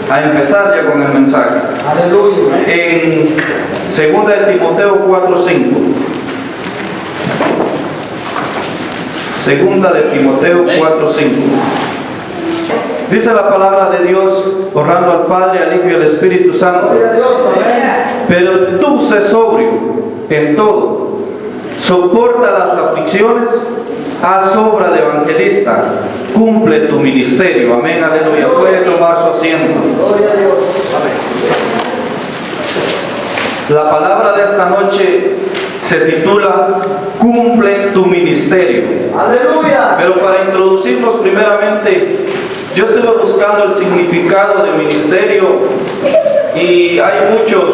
a empezar ya con el mensaje. Aleluya. En 2 de Timoteo 4:5. 2 de Timoteo 4:5. Dice la palabra de Dios, honrando al Padre, al Hijo y al Espíritu Santo. Gloria a Dios, amén. Pero tú sé sobrio en todo, soporta las aflicciones, haz obra de evangelista, cumple tu ministerio. Amén, aleluya. Puede tomar su asiento. Gloria a Dios. La palabra de esta noche se titula Cumple tu ministerio. Aleluya. Pero para introducirnos primeramente, yo estuve buscando el significado de ministerio y hay muchos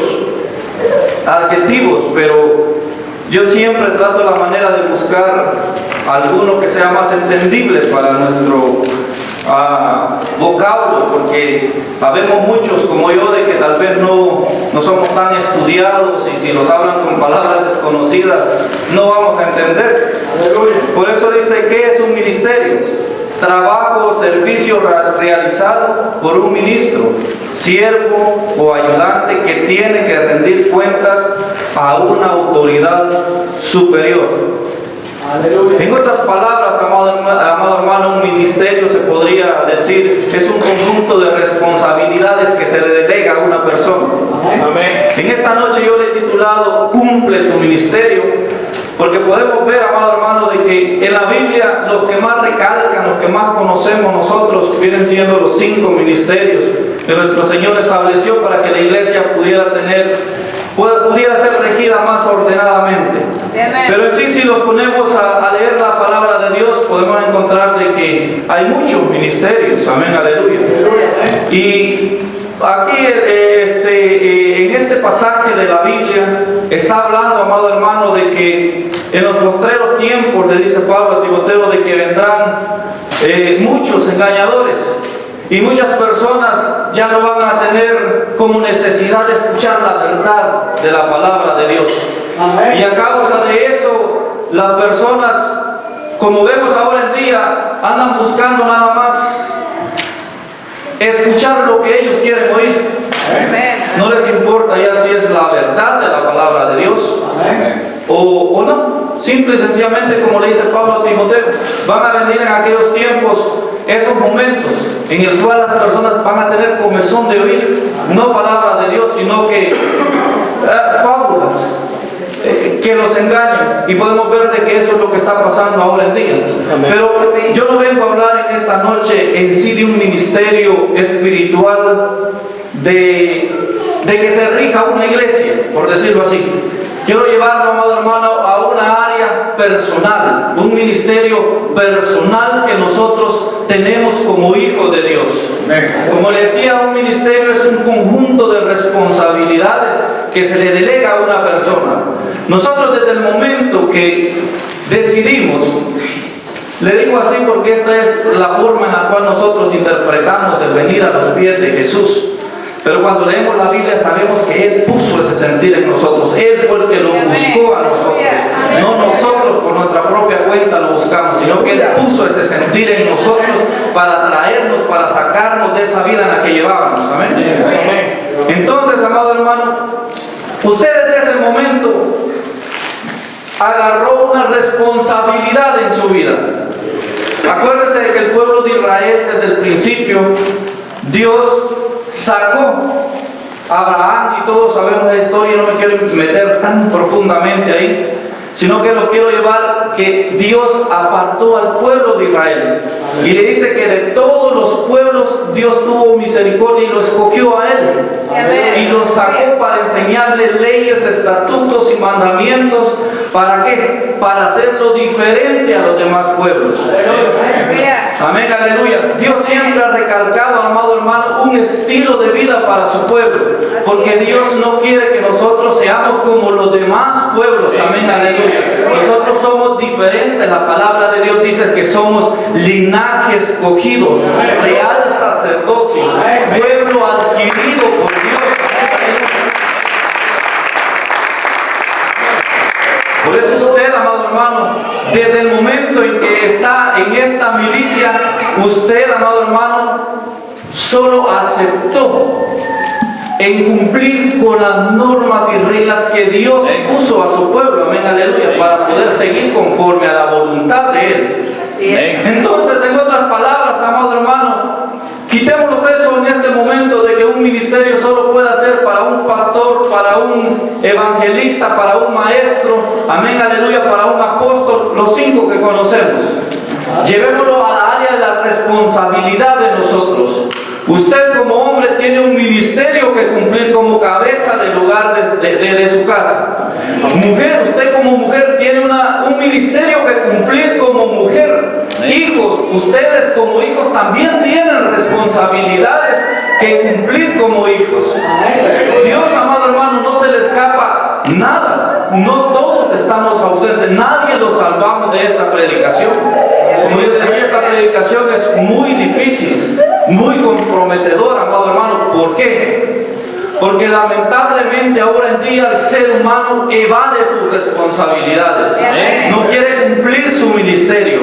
adjetivos, pero yo siempre trato la manera de buscar alguno que sea más entendible para nuestro vocablo, porque habemos muchos como yo de que tal vez no somos tan estudiados y si nos hablan con palabras desconocidas no vamos a entender. Aleluya. Por eso dice, ¿qué es un ministerio? Trabajo o servicio realizado por un ministro, siervo o ayudante que tiene que rendir cuentas a una autoridad superior. Aleluya. En otras palabras, amado hermano, un ministerio se podría decir es un conjunto de responsabilidades que se le delega a una persona. Amén. En esta noche yo le he titulado Cumple tu ministerio, porque podemos ver, amado hermano, de que en la Biblia los que más recalcan, los que más conocemos nosotros, vienen siendo los 5 ministerios que nuestro Señor estableció para que la iglesia pudiera ser regida más ordenadamente. Pero en sí, si nos ponemos a leer la palabra de Dios, podemos encontrar de que hay muchos ministerios. Amén, aleluya. Y aquí en este pasaje de la Biblia está hablando, amado hermano, de que en los postreros tiempos, le dice Pablo a Timoteo, de que vendrán muchos engañadores y muchas personas ya no van a tener como necesidad de escuchar la verdad de la palabra de Dios. Amén. Y a causa de eso, las personas, como vemos ahora en día, andan buscando nada más escuchar lo que ellos quieren oír. No les importa ya si es la verdad de la palabra de Dios o no. Simple y sencillamente, como le dice Pablo a Timoteo, van a venir en aquellos tiempos esos momentos en el cual las personas van a tener comezón de oír no palabra de Dios, sino que fábulas que los engañan, y podemos ver de que eso es lo que está pasando ahora en día. Pero yo no vengo a hablar en esta noche en sí de un ministerio espiritual de que se rija una iglesia, por decirlo así. Quiero llevarlo, amado hermano, a una área personal, un ministerio personal que nosotros tenemos como hijos de Dios. Como le decía, un ministerio es un conjunto de responsabilidades que se le delega a una persona. Nosotros desde el momento que decidimos, le digo así porque esta es la forma en la cual nosotros interpretamos el venir a los pies de Jesús. Pero cuando leemos la Biblia sabemos que Él puso ese sentir en nosotros. Él fue el que lo buscó a nosotros. No nosotros por nuestra propia cuenta lo buscamos, sino que Él puso ese sentir en nosotros para traernos, para sacarnos de esa vida en la que llevábamos. Amén. Entonces, amado hermano, usted desde ese momento agarró una responsabilidad en su vida. Acuérdese de que el pueblo de Israel desde el principio, Dios sacó a Abraham, y todos sabemos la historia, no me quiero meter tan profundamente ahí, sino que lo quiero llevar que Dios apartó al pueblo de Israel y le dice que de todos los pueblos Dios tuvo misericordia y lo escogió a él y lo sacó para enseñarle leyes, estatutos y mandamientos. ¿Para qué? Para hacerlo diferente a los demás pueblos. Amén, aleluya. Dios siempre ha recalcado, amado hermano, un estilo de vida para su pueblo, porque Dios no quiere que nosotros seamos como los demás pueblos. Amén, aleluya. Nosotros somos diferentes. La palabra de Dios dice que somos linaje escogido, real sacerdocio, pueblo adquirido por Dios. Por eso usted, amado hermano, desde el momento en que está en esta milicia, usted, amado hermano, solo aceptó en cumplir con las normas y reglas que Dios puso a su pueblo, amén, aleluya, para poder seguir conforme a la voluntad de Él. Entonces, en otras palabras, amado hermano, quitémonos eso en este momento de que un ministerio solo pueda ser para un pastor, para un evangelista, para un maestro, amén, aleluya, para un apóstol, los 5 que conocemos. Llevémoslo a la área de la responsabilidad de nosotros. Usted como hombre tiene un ministerio que cumplir como cabeza del hogar de su casa. Mujer, usted como mujer tiene un ministerio que cumplir como mujer. Hijos, ustedes como hijos también tienen responsabilidades que cumplir como hijos. Dios, amado hermano, no se le escapa nada. No todos estamos ausentes. Nadie lo salvamos de esta predicación. Como yo decía, esta predicación es muy difícil, muy comprometedora, amado hermano. ¿Por qué? Porque lamentablemente ahora en día el ser humano evade sus responsabilidades. No quiere cumplir su ministerio.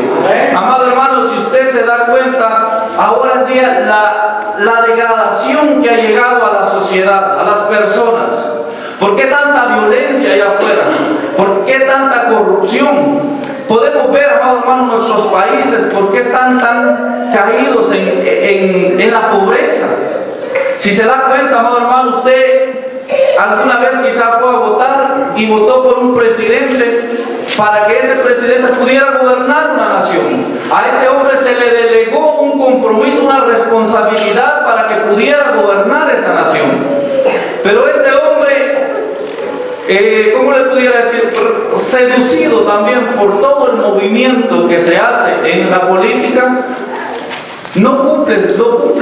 Amado hermano, si usted se da cuenta, ahora en día la degradación que ha llegado a la sociedad, a las personas. ¿Por qué tanta violencia allá afuera? ¿Por qué tanta corrupción? Podemos ver, amado hermano, nuestros países, ¿por qué están tan caídos en la pobreza? Si se da cuenta, amado hermano, usted alguna vez quizá fue a votar y votó por un presidente para que ese presidente pudiera gobernar una nación. A ese hombre se le delegó un compromiso, una responsabilidad para que pudiera gobernar esa nación. Pero este hombre, ¿cómo le pudiera decir? Seducido también por todo el movimiento que se hace en la política, no cumple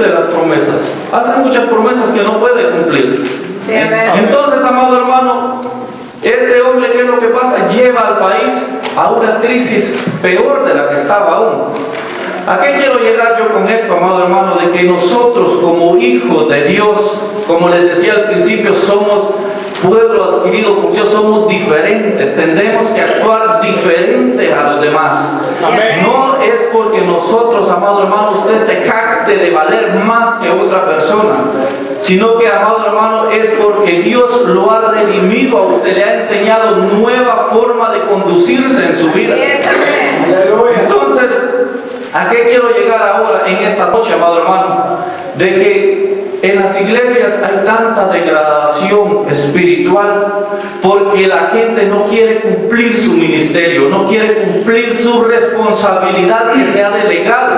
las promesas. Hace muchas promesas que no puede cumplir. Entonces, amado hermano, este hombre, ¿qué es lo que pasa? Lleva al país a una crisis peor de la que estaba aún. ¿A qué quiero llegar yo con esto, amado hermano? De que nosotros como hijos de Dios, como les decía al principio, somos pueblo adquirido por Dios, somos diferentes, tendremos que actuar diferente a los demás. Amén. No es porque nosotros, amado hermano, usted se jacte de valer más que otra persona, sino que, amado hermano, es porque Dios lo ha redimido a usted, le ha enseñado nueva forma de conducirse en su vida. Entonces, ¿a qué quiero llegar ahora en esta noche, amado hermano? De que en las iglesias hay tanta degradación espiritual porque la gente no quiere cumplir su ministerio, no quiere cumplir su responsabilidad que se ha delegado.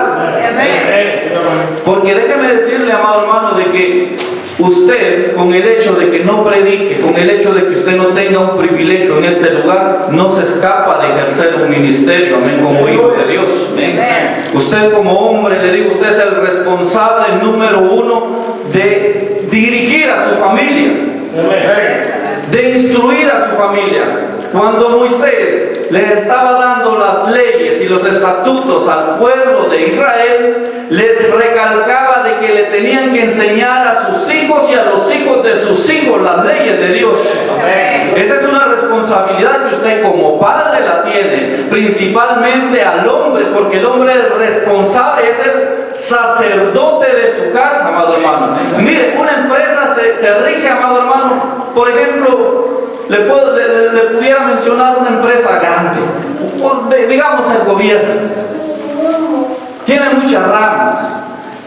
Porque déjeme decirle, amado hermano, de que usted, con el hecho de que no predique, con el hecho de que usted no tenga un privilegio en este lugar, no se escapa de ejercer un ministerio, amén, como hijo de Dios. Amén. Usted como hombre, le digo, usted es el responsable número 1 de dirigir a su familia, de instruir a su familia. Cuando Moisés le estaba dando las leyes y los estatutos al pueblo de Israel, les recalcaba de que le tenían que enseñar a sus hijos y a los hijos de sus hijos las leyes de Dios. Esa es una responsabilidad que usted como padre la tiene, principalmente al hombre, porque el hombre es responsable, es el sacerdote de su casa, amado hermano. Mire, una empresa se rige, amado hermano, por ejemplo, le pudiera mencionar una empresa grande, digamos el gobierno. Tiene muchas ramas,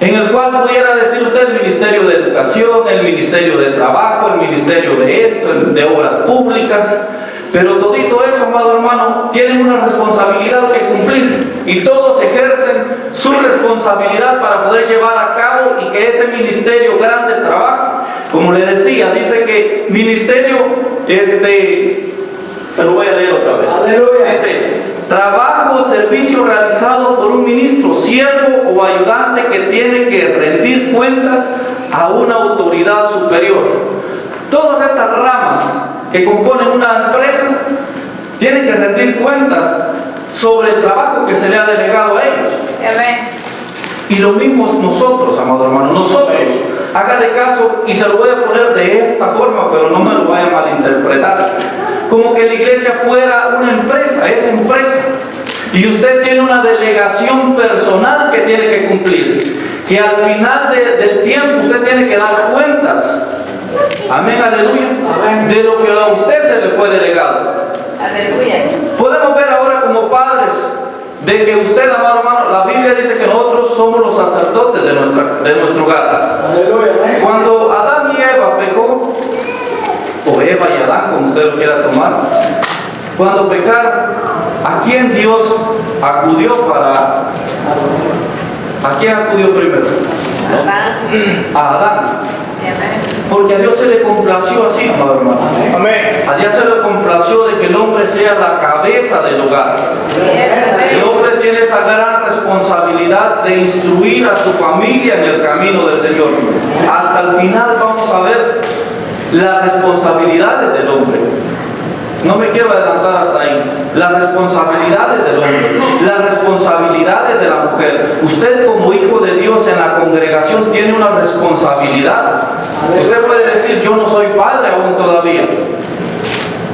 en el cual pudiera decir usted el Ministerio de Educación, el Ministerio de Trabajo, el Ministerio de esto, de Obras Públicas, pero todito eso, amado hermano, tienen una responsabilidad que cumplir y todos ejercen su responsabilidad para poder llevar a cabo y que ese ministerio grande trabaje. Como le decía, dice que ministerio, se lo voy a leer otra vez. Aleluya. Dice, trabajo o servicio realizado por un ministro, siervo o ayudante que tiene que rendir cuentas a una autoridad superior. Todas estas ramas que componen una empresa tienen que rendir cuentas sobre el trabajo que se le ha delegado a ellos. Amén. Y lo mismo nosotros, amado hermano, nosotros, haga de caso, y se lo voy a poner de esta forma, pero no me lo vaya a malinterpretar, como que la iglesia fuera una empresa, es empresa, y usted tiene una delegación personal que tiene que cumplir. que al final del tiempo usted tiene que dar cuentas. Amén, aleluya. Amén. De lo que a usted se le fue delegado. Aleluya. Podemos ver ahora como padres de que usted, amado hermano, la Biblia dice que nosotros somos los sacerdotes de nuestro hogar. Aleluya. Amén. Cuando Adán y Eva pecó, o Eva y Adán, como usted lo quiera tomar, cuando pecaron, ¿a quién Dios acudió para? ¿A quién acudió primero? Adán. A Adán. Sí, amén. Porque a Dios se le complació así, amado hermano. Amén. A Dios se le complació de que el hombre sea la cabeza del hogar. Sí, El amén. hombre tiene esa gran responsabilidad de instruir a su familia en el camino del Señor. Hasta el final vamos a ver las responsabilidades del hombre. No me quiero adelantar hasta ahí. Las responsabilidades del hombre, las responsabilidades de la mujer. Usted como hijo de Dios en la congregación tiene una responsabilidad. Usted puede decir, yo no soy padre aún todavía.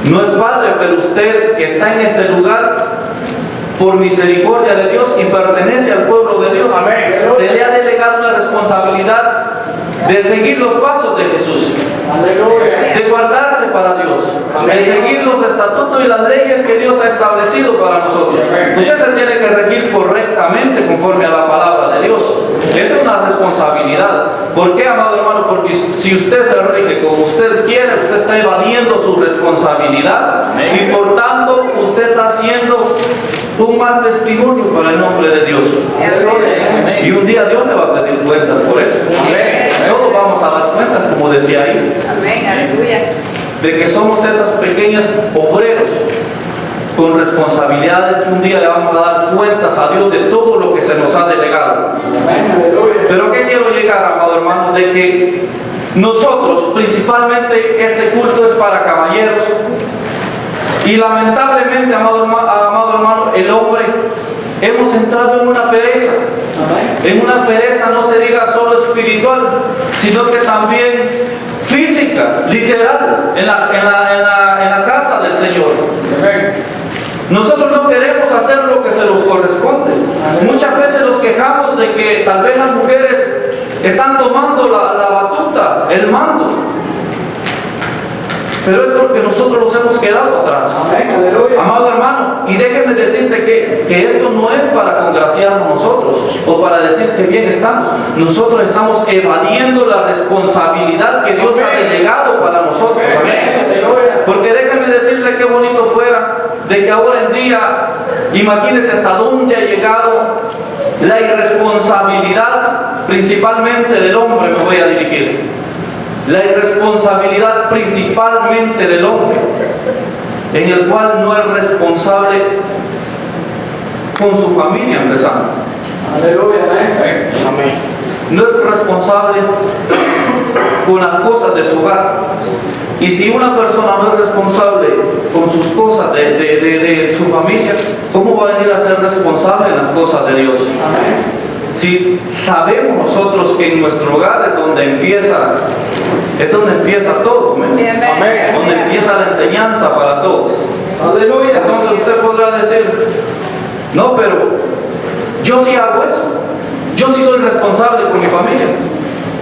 No es padre, pero usted está en este lugar por misericordia de Dios y pertenece al pueblo de Dios. Amén. Se le ha delegado una responsabilidad de seguir los pasos de Jesús, Aleluya. de guardarse para Dios, de seguir los estatutos y las leyes que Dios ha establecido para nosotros. Usted se tiene que regir correctamente conforme a la palabra de Dios. Es una responsabilidad. ¿Por qué, amado hermano? Porque si usted se rige como usted quiere, usted está evadiendo su responsabilidad y por tanto usted está haciendo un mal testimonio para el nombre de Dios. Aleluya. Y un día Dios le va a pedir cuentas por eso. Todos vamos a dar cuentas, como decía ahí, Amén. Aleluya. de que somos esas pequeñas obreros con responsabilidades que un día le vamos a dar cuentas a Dios de todo lo que se nos ha delegado. Amén. Aleluya. Pero ¿qué quiero llegar, amado hermano? De que nosotros, principalmente este culto es para caballeros, y lamentablemente, amado hermano, el hombre hemos entrado en una pereza. Amén. En una pereza no se diga solo espiritual, sino que también física, literal, en la casa del Señor. Nosotros no queremos hacer lo que se nos corresponde. Muchas veces nos quejamos de que tal vez las mujeres están tomando la batuta, el mando. Pero es porque nosotros nos hemos quedado atrás. Amén. Aleluya. Amado hermano, y déjeme decirte que esto no es para congraciarnos nosotros o para decir que bien estamos. Nosotros estamos evadiendo la responsabilidad que Dios ha delegado para nosotros. Amén. Aleluya. Porque déjeme decirle qué bonito fuera de que ahora en día, imagínese hasta dónde ha llegado la irresponsabilidad, principalmente del hombre, me voy a dirigir. La irresponsabilidad principalmente del hombre, en el cual no es responsable con su familia, empezando. Aleluya. Amén. Amén. No es responsable con las cosas de su hogar. Y si una persona no es responsable con sus cosas de su familia, ¿cómo va a venir a ser responsable en las cosas de Dios? Amén. Si sabemos nosotros que en nuestro hogar es donde empieza todo, ¿me? Sí, amén. Amén. Donde empieza la enseñanza para todo. Aleluya. Entonces usted podrá decir, no, pero yo sí hago eso. Yo sí soy responsable con mi familia.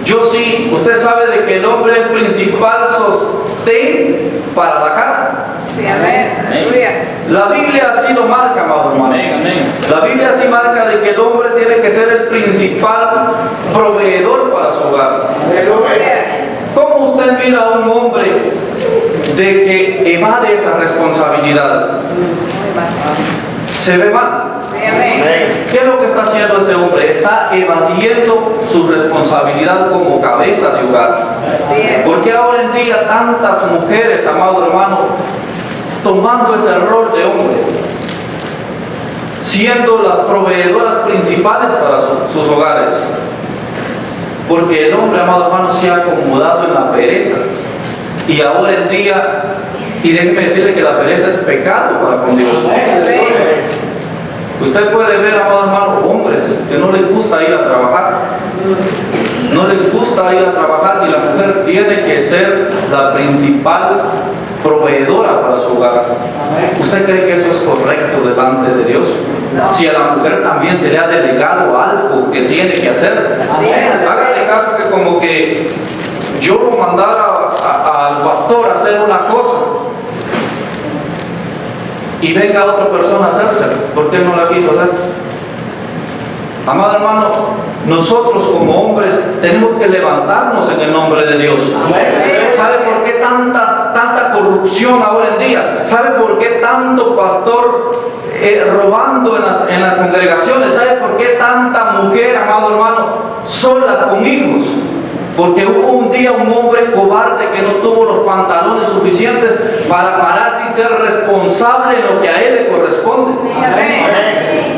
Yo sí, usted sabe de que el hombre es el principal sostén para la casa. Sí, amén. Aleluya. La Biblia así lo marca, amado hermano. La Biblia así marca de que el hombre tiene que ser el principal proveedor para su hogar. Aleluya. ¿Cómo usted mira a un hombre de que evade esa responsabilidad? Se ve mal. Sí, amén. Amén. ¿Qué es lo que está haciendo ese hombre? Está evadiendo su responsabilidad como cabeza de hogar. Así es. ¿Por qué ahora en día tantas mujeres, amado hermano, tomando ese rol de hombre, siendo las proveedoras principales para sus hogares? Porque el hombre, amado hermano, se ha acomodado en la pereza. Y ahora en día, y déjeme decirle que la pereza es pecado para con Dios. Usted puede ver, amado hermano, hombres que no les gusta ir a trabajar. no les gusta ir a trabajar y la mujer tiene que ser la principal proveedora para su hogar. ¿Usted cree que eso es correcto delante de Dios? No. Si a la mujer también se le ha delegado algo que tiene que hacer, Así es. hágale caso que como que yo lo mandara al pastor a hacer una cosa y venga otra persona a hacerse. ¿Por qué no la quiso hacer? Amado hermano, nosotros como hombres tenemos que levantarnos en el nombre de Dios. ¿Sabe por qué tanta corrupción ahora en día? ¿Sabe por qué tanto pastor robando en las congregaciones? ¿Sabe por qué tanta mujer, amado hermano, sola con hijos? Porque hubo un día un hombre cobarde que no tuvo los pantalones suficientes para parar sin ser responsable en lo que a él le corresponde.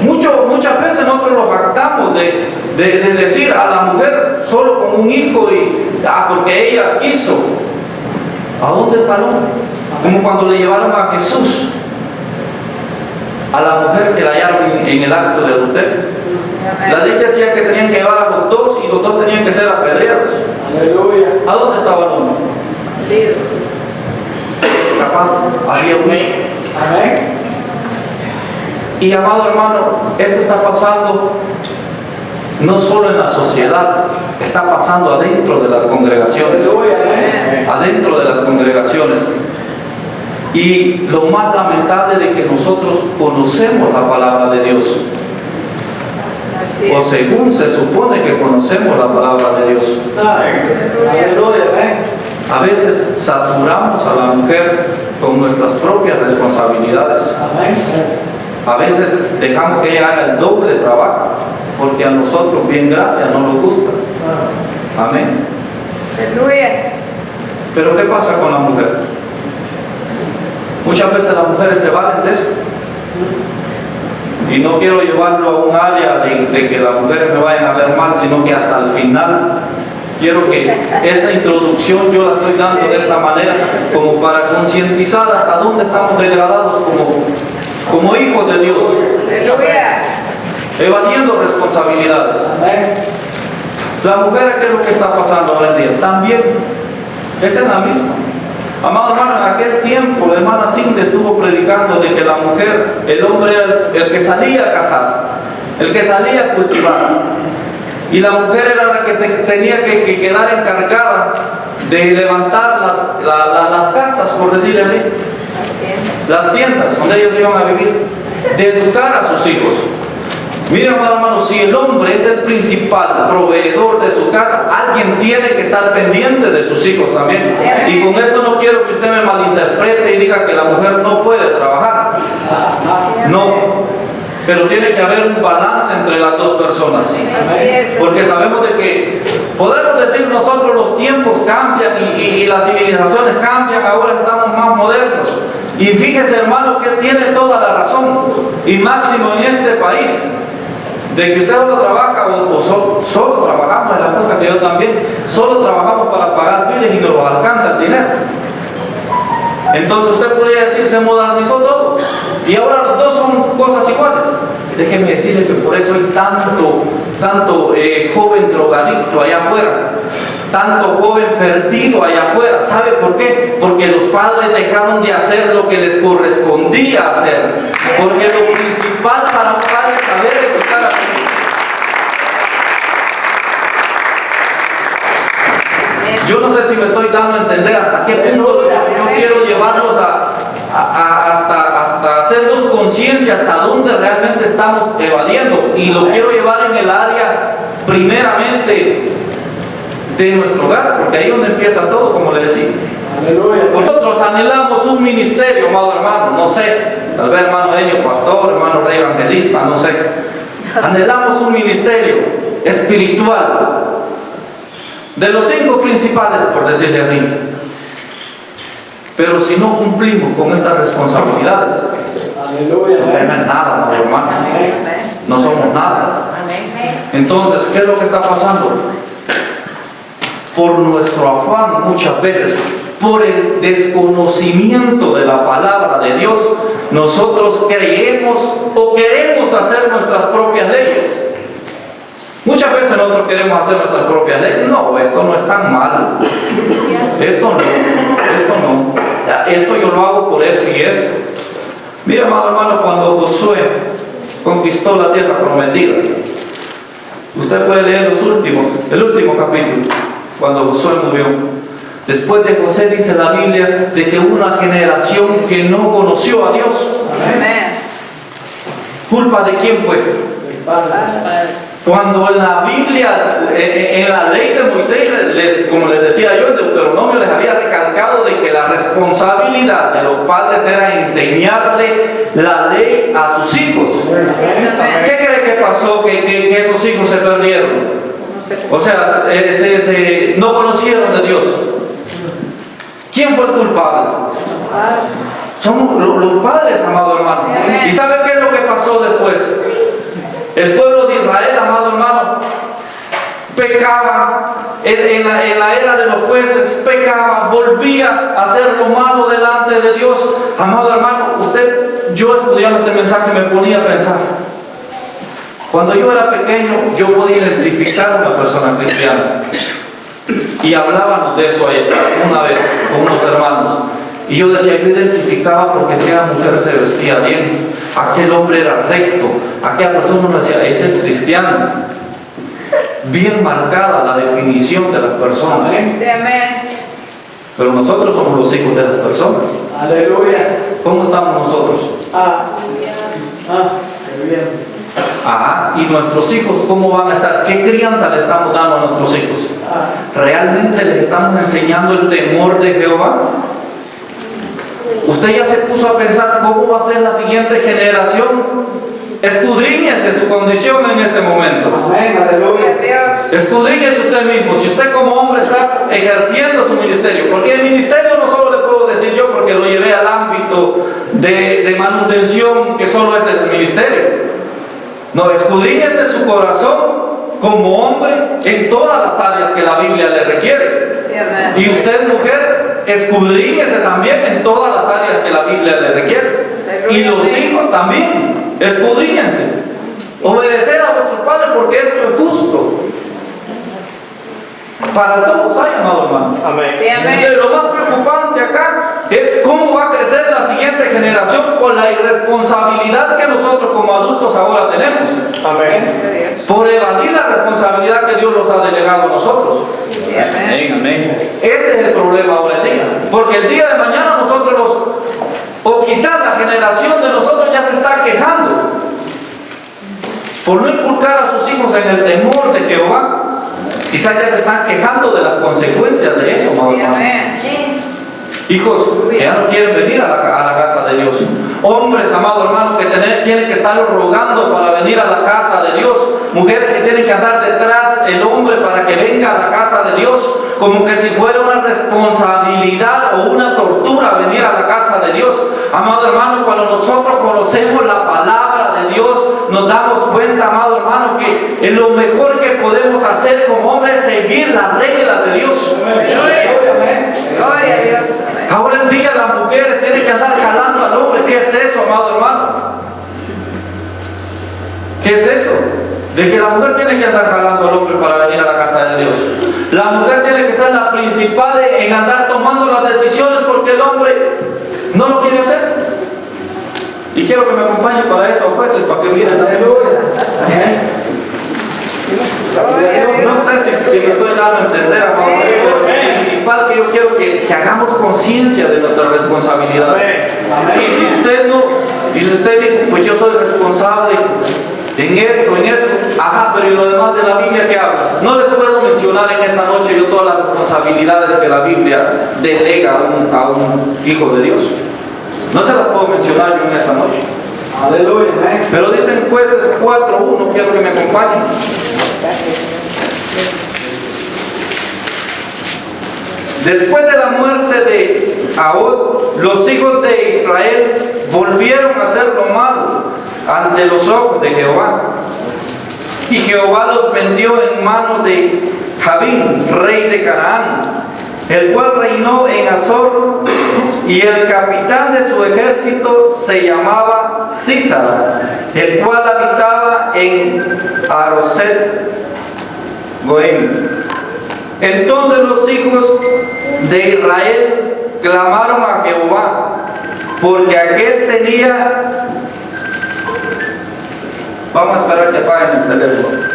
Muchas veces nosotros nos jactamos de decir a la mujer solo con un hijo porque ella quiso. ¿A dónde está el hombre? Como cuando le llevaron a Jesús a la mujer que la hallaron en el acto de adulterio. La ley decía que tenían que llevar a los dos y los dos tenían que ser apedreados. Aleluya. ¿A dónde estaba el hombre? Sí. Escapado. Había un hijo. Amén. Y amado hermano, esto está pasando no solo en la sociedad, está pasando adentro de las congregaciones. Aleluya. Amén. Adentro de las congregaciones. Y lo más lamentable de que nosotros conocemos la palabra de Dios. Así O es. según se supone que conocemos la palabra de Dios. Aleluya. Amén. A veces saturamos a la mujer con nuestras propias responsabilidades. Amén. A veces dejamos que ella haga el doble trabajo, porque a nosotros, bien gracias, no nos gusta. Amén. Aleluya. Pero ¿qué pasa con la mujer? Muchas veces las mujeres se valen de eso. Y no quiero llevarlo a un área de que las mujeres me vayan a ver mal, sino que hasta el final quiero que esta introducción yo la estoy dando de esta manera como para concientizar hasta dónde estamos degradados como hijos de Dios, Aleluya. evadiendo responsabilidades. Amén. La mujer, ¿qué es lo que está pasando hoy en día? También es en la misma. Amado hermano, en aquel tiempo la hermana Cindy estuvo predicando de que la mujer, el hombre era el que salía a cazar, el que salía a cultivar, y la mujer era la que se tenía que quedar encargada de levantar las casas, por decirle así, las tiendas donde ellos iban a vivir, de educar a sus hijos. Miren, hermano, si el hombre es el principal proveedor de su casa, alguien tiene que estar pendiente de sus hijos también. Y con esto no quiero que usted me malinterprete y diga que la mujer no puede trabajar. No, pero tiene que haber un balance entre las dos personas. Así es. Porque sabemos de que podemos decir nosotros los tiempos cambian y las civilizaciones cambian, ahora estamos más modernos. Y fíjese, hermano, que tiene toda la razón, y máximo en este país, de que usted solo trabaja solo trabajamos, en la cosa que yo también, solo trabajamos para pagar biles y no nos alcanza el dinero. Entonces usted podría decir, se modernizó todo y ahora los dos son cosas iguales. Déjeme decirle que por eso hay tanto joven drogadicto allá afuera, tanto joven perdido allá afuera. ¿Sabe por qué? Porque los padres dejaron de hacer lo que les correspondía hacer. Porque lo principal para un padre es saber educar a su hijo. Yo no sé si me estoy dando a entender hasta qué punto yo quiero llevarlos hasta hacernos conciencia hasta dónde realmente estamos evadiendo, y lo quiero llevar en el área primeramente de nuestro hogar, porque ahí es donde empieza todo, como le decía. Aleluya. Nosotros anhelamos un ministerio, amado hermano, no sé, tal vez hermano Enio, pastor, hermano rey evangelista, no sé. Anhelamos un ministerio espiritual, de los 5 principales, por decirle así. Pero si no cumplimos con estas responsabilidades, Aleluya. no tenemos nada, amado hermano. No somos nada. Entonces, ¿qué es lo que está pasando? Por nuestro afán, muchas veces, por el desconocimiento de la palabra de Dios, nosotros creemos o queremos hacer nuestras propias leyes. Muchas veces nosotros queremos hacer nuestras propias leyes. No, esto no es tan malo. Esto no. Esto yo lo hago por esto y esto. Mira, amado hermano, cuando Josué conquistó la tierra prometida, usted puede leer el último capítulo, cuando Josué murió. Después de José dice la Biblia de que hubo una generación que no conoció a Dios. Amén. ¿Culpa de quién fue? Cuando en la Biblia, en la ley de Moisés, como les decía yo, en Deuteronomio les había recalcado de que la responsabilidad de los padres era enseñarle la ley a sus hijos. ¿Qué cree que pasó? Que esos hijos se perdieron. O sea, no conocieron de Dios. ¿Quién fue el culpable? Son los padres, amado hermano. ¿Y sabe qué es lo que pasó después? El pueblo de Israel, amado hermano, pecaba en la era de los jueces, pecaba, volvía a hacer lo malo delante de Dios. Amado hermano, yo estudiando este mensaje me ponía a pensar. Cuando yo era pequeño, yo podía identificar a una persona cristiana. Y hablábamos de eso ayer, una vez, con unos hermanos. Y yo decía, yo identificaba porque aquella mujer se vestía bien, aquel hombre era recto, aquella persona me decía, ese es cristiano. Bien marcada la definición de las personas. Sí, amén. Pero nosotros somos los hijos de las personas. Aleluya. ¿Cómo estamos nosotros? Qué bien. ¿Y nuestros hijos cómo van a estar? ¿Qué crianza le estamos dando a nuestros hijos? ¿Realmente les estamos enseñando el temor de Jehová? Usted ya se puso a pensar cómo va a ser la siguiente generación. Escudriñese su condición en este momento. Amén, aleluya. Dios. Escudriñese usted mismo. Si usted como hombre está ejerciendo su ministerio, porque el ministerio no solo le puedo decir yo porque lo llevé al ámbito de manutención, que solo es el ministerio. No, escudriñese su corazón como hombre en todas las áreas que la Biblia le requiere. Sí, amén. Y usted, mujer, escudriñese también en todas las áreas que la Biblia le requiere. Y los hijos también, escudriñense. Obedecer a vuestros padres porque esto es justo. Para todos hay, amado hermano. Amén. Sí, amén. Entonces, lo más preocupante acá es cómo va a crecer la siguiente generación con la irresponsabilidad que nosotros como adultos ahora tenemos. Amén. Por evadir la responsabilidad que Dios nos ha delegado a nosotros. Sí, amén. Ese es el problema ahora en día. Porque el día de mañana o quizás la generación de nosotros ya se está quejando por no inculcar a sus hijos en el temor de Jehová. Quizás ya se están quejando de las consecuencias de eso, Sí, amén. hijos que ya no quieren venir a la casa de Dios. Hombres, amado hermano, que tienen que estar rogando para venir a la casa de Dios. Mujeres que tienen que andar detrás del hombre para que venga a la casa de Dios, como que si fuera una responsabilidad o una tortura venir a la casa de Dios. Amado hermano, cuando nosotros conocemos la palabra de Dios, nos damos cuenta, amado hermano, que lo mejor que podemos hacer como hombres es seguir las reglas de Dios. Gloria a Dios. Ahora en día las mujeres tienen que andar jalando al hombre. ¿Qué es eso, amado hermano? ¿Qué es eso? De que la mujer tiene que andar jalando al hombre para venir a la casa de Dios. La mujer tiene que ser la principal en andar tomando las decisiones porque el hombre no lo quiere hacer. Y quiero que me acompañen para eso, jueces, para que miren. No sé si me estoy dando a entender, amado, pero lo principal que yo quiero que hagamos conciencia de nuestra responsabilidad. Y si usted dice, pues yo soy responsable en esto, pero ¿y lo demás de la Biblia qué habla? No le puedo mencionar en esta noche yo todas las responsabilidades que la Biblia delega a un hijo de Dios. No se las puedo mencionar yo en esta noche. Aleluya. Pero dicen Jueces 4:1, quiero que me acompañen. Después de la muerte de Ahud, los hijos de Israel volvieron a hacer lo malo ante los ojos de Jehová. Y Jehová los vendió en manos de Jabín, rey de Canaán, el cual reinó en Azor, y el capitán de su ejército se llamaba Císara, el cual habitaba en Aroset Goim. Entonces los hijos de Israel clamaron a Jehová, porque aquel tenía... Vamos a esperar que apaguen el teléfono.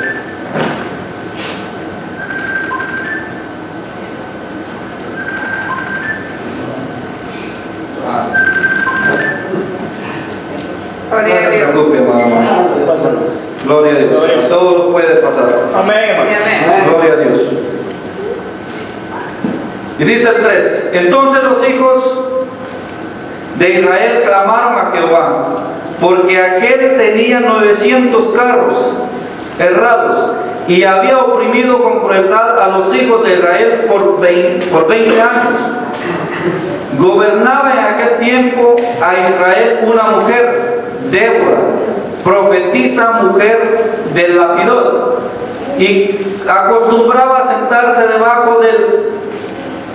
Gloria a No se Dios. preocupe, mamá. Nada le pasa nada. Gloria a Dios. Todo puede pasar. Amén, hermano. Sí, amén. Gloria a Dios. Y dice el 3. Entonces los hijos de Israel clamaron a Jehová, porque aquel tenía 900 carros errados y había oprimido con crueldad a los hijos de Israel por 20 años. Gobernaba en aquel tiempo a Israel una mujer, Débora, profetisa mujer del Lapidot, y acostumbraba a sentarse debajo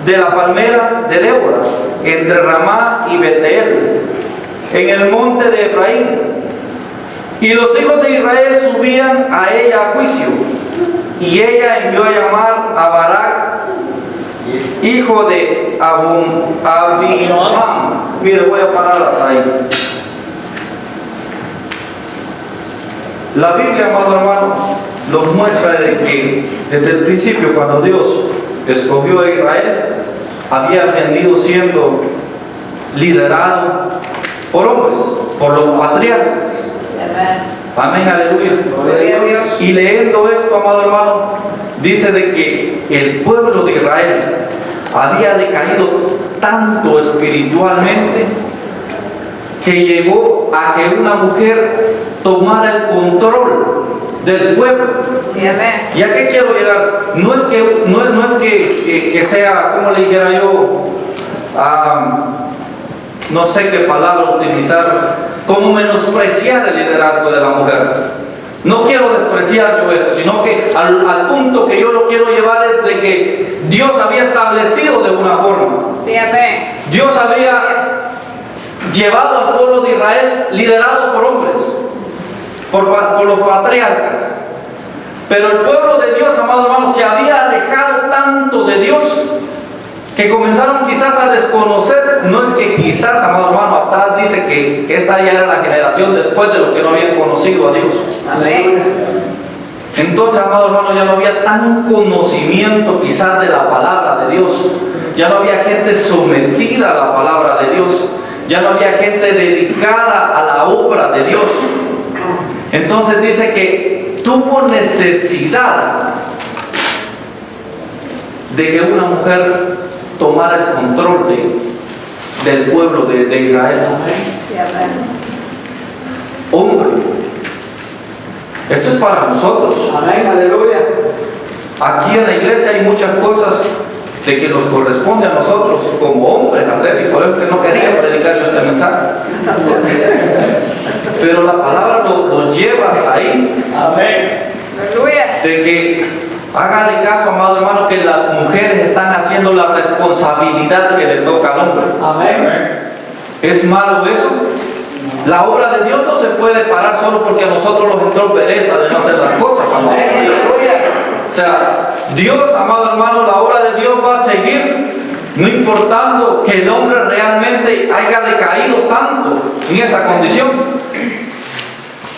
de la palmera de Débora, entre Ramá y Betel, en el monte de Efraín. Y los hijos de Israel subían a ella a juicio, y ella envió a llamar a Barak, hijo de Abinoam. Mire, voy a parar hasta ahí. La Biblia, amado hermano, nos muestra de que desde el principio, cuando Dios escogió a Israel, había venido siendo liderado por hombres, por los patriarcas. Amén, aleluya. Gloria a Dios. Y leyendo esto, amado hermano, dice de que el pueblo de Israel había decaído tanto espiritualmente que llegó a que una mujer tomara el control del pueblo. Sí, amén. ¿Y a qué quiero llegar? No es que sea, como le dijera yo, no sé qué palabra utilizar, como menospreciar el liderazgo de la mujer. No quiero despreciar yo eso, sino que al punto que yo lo quiero llevar es de que Dios había establecido de una forma. Sí, amén. Dios había llevado al pueblo de Israel liderado por hombres, por los patriarcas. Pero el pueblo de Dios, amado hermano, se había alejado tanto de Dios que comenzaron quizás a desconocer. No es que quizás, amado hermano, atrás dice que esta ya era la generación después de los que no habían conocido a Dios. Amén. Entonces, amado hermano, ya no había tan conocimiento quizás de la palabra de Dios. Ya no había gente sometida a la palabra de Dios. Ya no había gente dedicada a la obra de Dios. Entonces dice que tuvo necesidad de que una mujer tomara el control del pueblo de Israel. Sí, amén. Hombre, esto es para nosotros. Amén, aleluya. Aquí en la iglesia hay muchas cosas de que nos corresponde a nosotros como hombres hacer, y por eso que no quería predicar yo este mensaje. Pero la palabra nos lleva hasta ahí, Amén. Aleluya. de que haga de caso, amado hermano, que las mujeres están haciendo la responsabilidad que le toca al hombre. Amén. ¿Es malo eso? La obra de Dios no se puede parar solo porque a nosotros nos entró pereza de no hacer las cosas, amado. Amén, aleluya. O sea, Dios, amado hermano, la obra de Dios va a seguir, no importando que el hombre realmente haya decaído tanto en esa condición.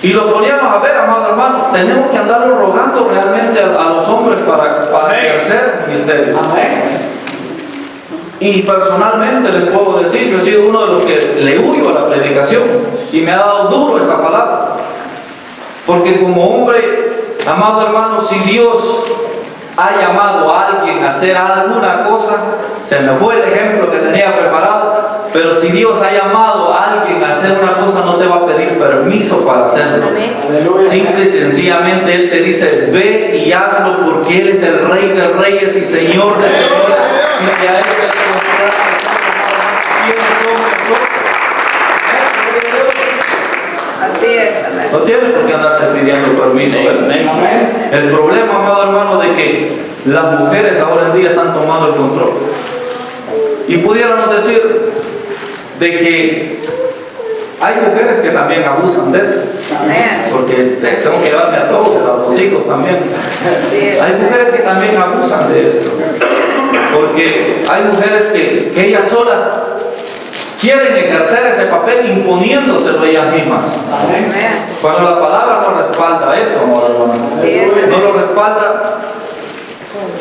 Y lo poníamos a ver, amado hermano, tenemos que andarlo rogando realmente a los hombres para ejercer el ministerio. Amén. Y personalmente les puedo decir, yo he sido uno de los que le huyo a la predicación y me ha dado duro esta palabra. Porque como hombre, amado hermano, si Dios ha llamado a alguien a hacer alguna cosa, se me fue el ejemplo que tenía preparado, pero si Dios ha llamado a alguien a hacer una cosa, no te va a pedir permiso para hacerlo. Aleluya. Simple y sencillamente Él te dice, ve y hazlo, porque Él es el Rey de Reyes y Señor de Señores, y si a Él se le considera quiénes somos nosotros. Así es, amén. No tienes por qué andarte pidiendo permiso, ¿verdad? Amén. El problema, amado hermano, de que las mujeres ahora en día están tomando el control. Y pudiéramos decir de que hay mujeres que también abusan de esto, Amén. porque tengo que darme a todos, a los hijos también. Así es. Hay mujeres que también abusan de esto, porque hay mujeres que ellas solas quieren ejercer ese papel imponiéndoselo ellas mismas, Amén. cuando la palabra no respalda eso, amado hermano. Así es. No lo respalda,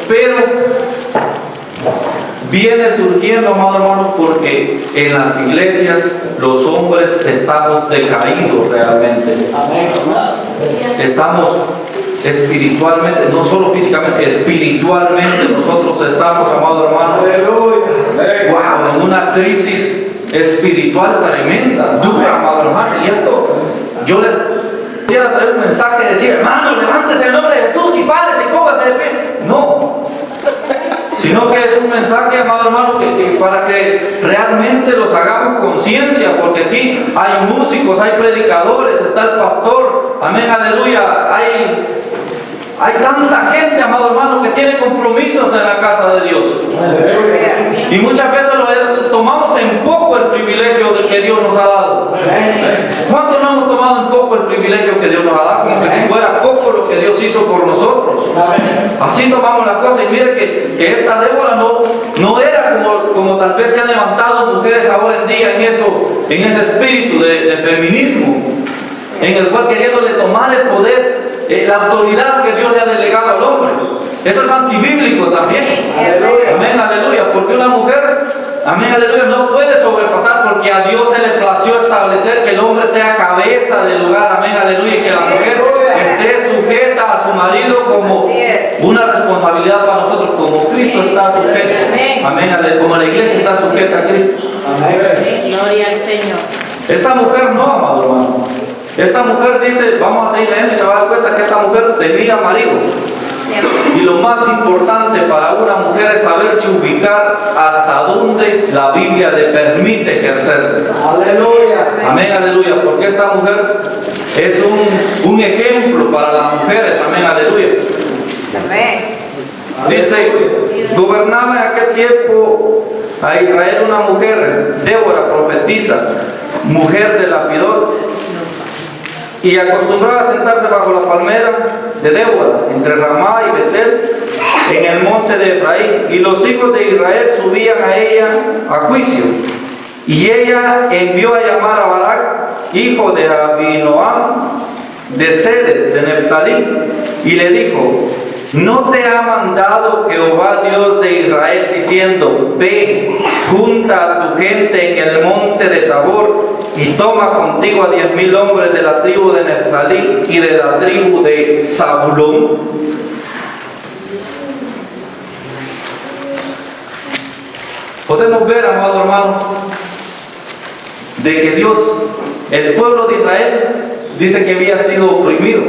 pero viene surgiendo, amado hermano, porque en las iglesias los hombres estamos decaídos realmente. Estamos espiritualmente, no solo físicamente, espiritualmente nosotros estamos, amado hermano, wow, en una crisis espiritual tremenda, dura, amado hermano. Y esto, yo les quisiera traer un mensaje, decir, hermano, levántese en nombre de Jesús y párese y póngase de pie. No, sino que es un mensaje, amado hermano, que para que realmente los hagamos conciencia, porque aquí hay músicos, hay predicadores, está el pastor, amén, aleluya, hay tanta gente, amado hermano, que tiene compromisos en la casa de Dios. Y muchas veces tomamos en poco el privilegio del que Dios nos ha dado. ¿Cuántos no hemos tomado en poco el privilegio que Dios nos ha dado? Como que si fuera poco lo que Dios hizo por nosotros. Así tomamos la cosa. Y mire que esta Débora no era como tal vez se han levantado mujeres ahora en día en ese espíritu de feminismo, en el cual queriéndole tomar el poder, la autoridad que Dios le ha delegado al hombre. Eso es antibíblico también. Amén, aleluya. Porque una mujer, amén, aleluya, no puede sobrepasar, porque a Dios se le plació establecer que el hombre sea cabeza del hogar. Amén, aleluya. Y que la mujer esté sujeta a su marido como una responsabilidad para nosotros, como Cristo está sujeto. Amén, aleluya. Como la iglesia está sujeta a Cristo. Gloria al Señor. Esta mujer no, amado hermano. Esta mujer dice, vamos a seguir leyendo y se va a dar cuenta que esta mujer tenía marido. Y lo más importante para una mujer es saberse ubicar hasta dónde la Biblia le permite ejercerse. Aleluya. Amén, aleluya. Porque esta mujer es un ejemplo para las mujeres. Amén, aleluya. Amén. Dice, gobernaba en aquel tiempo a Israel una mujer, Débora, profetisa, mujer de Lapidot, y acostumbraba a sentarse bajo la palmera de Débora, entre Ramá y Betel, en el monte de Efraín. Y los hijos de Israel subían a ella a juicio. Y ella envió a llamar a Barak, hijo de Abinoam, de Cedes, de Neftalí, y le dijo, ¿no te ha mandado Jehová Dios de Israel diciendo, ve, junta a tu gente en el monte de Tabor y toma contigo a 10,000 hombres de la tribu de Neftalí y de la tribu de Zabulón? Podemos ver, amado hermano, de que Dios, el pueblo de Israel, dice que había sido oprimido.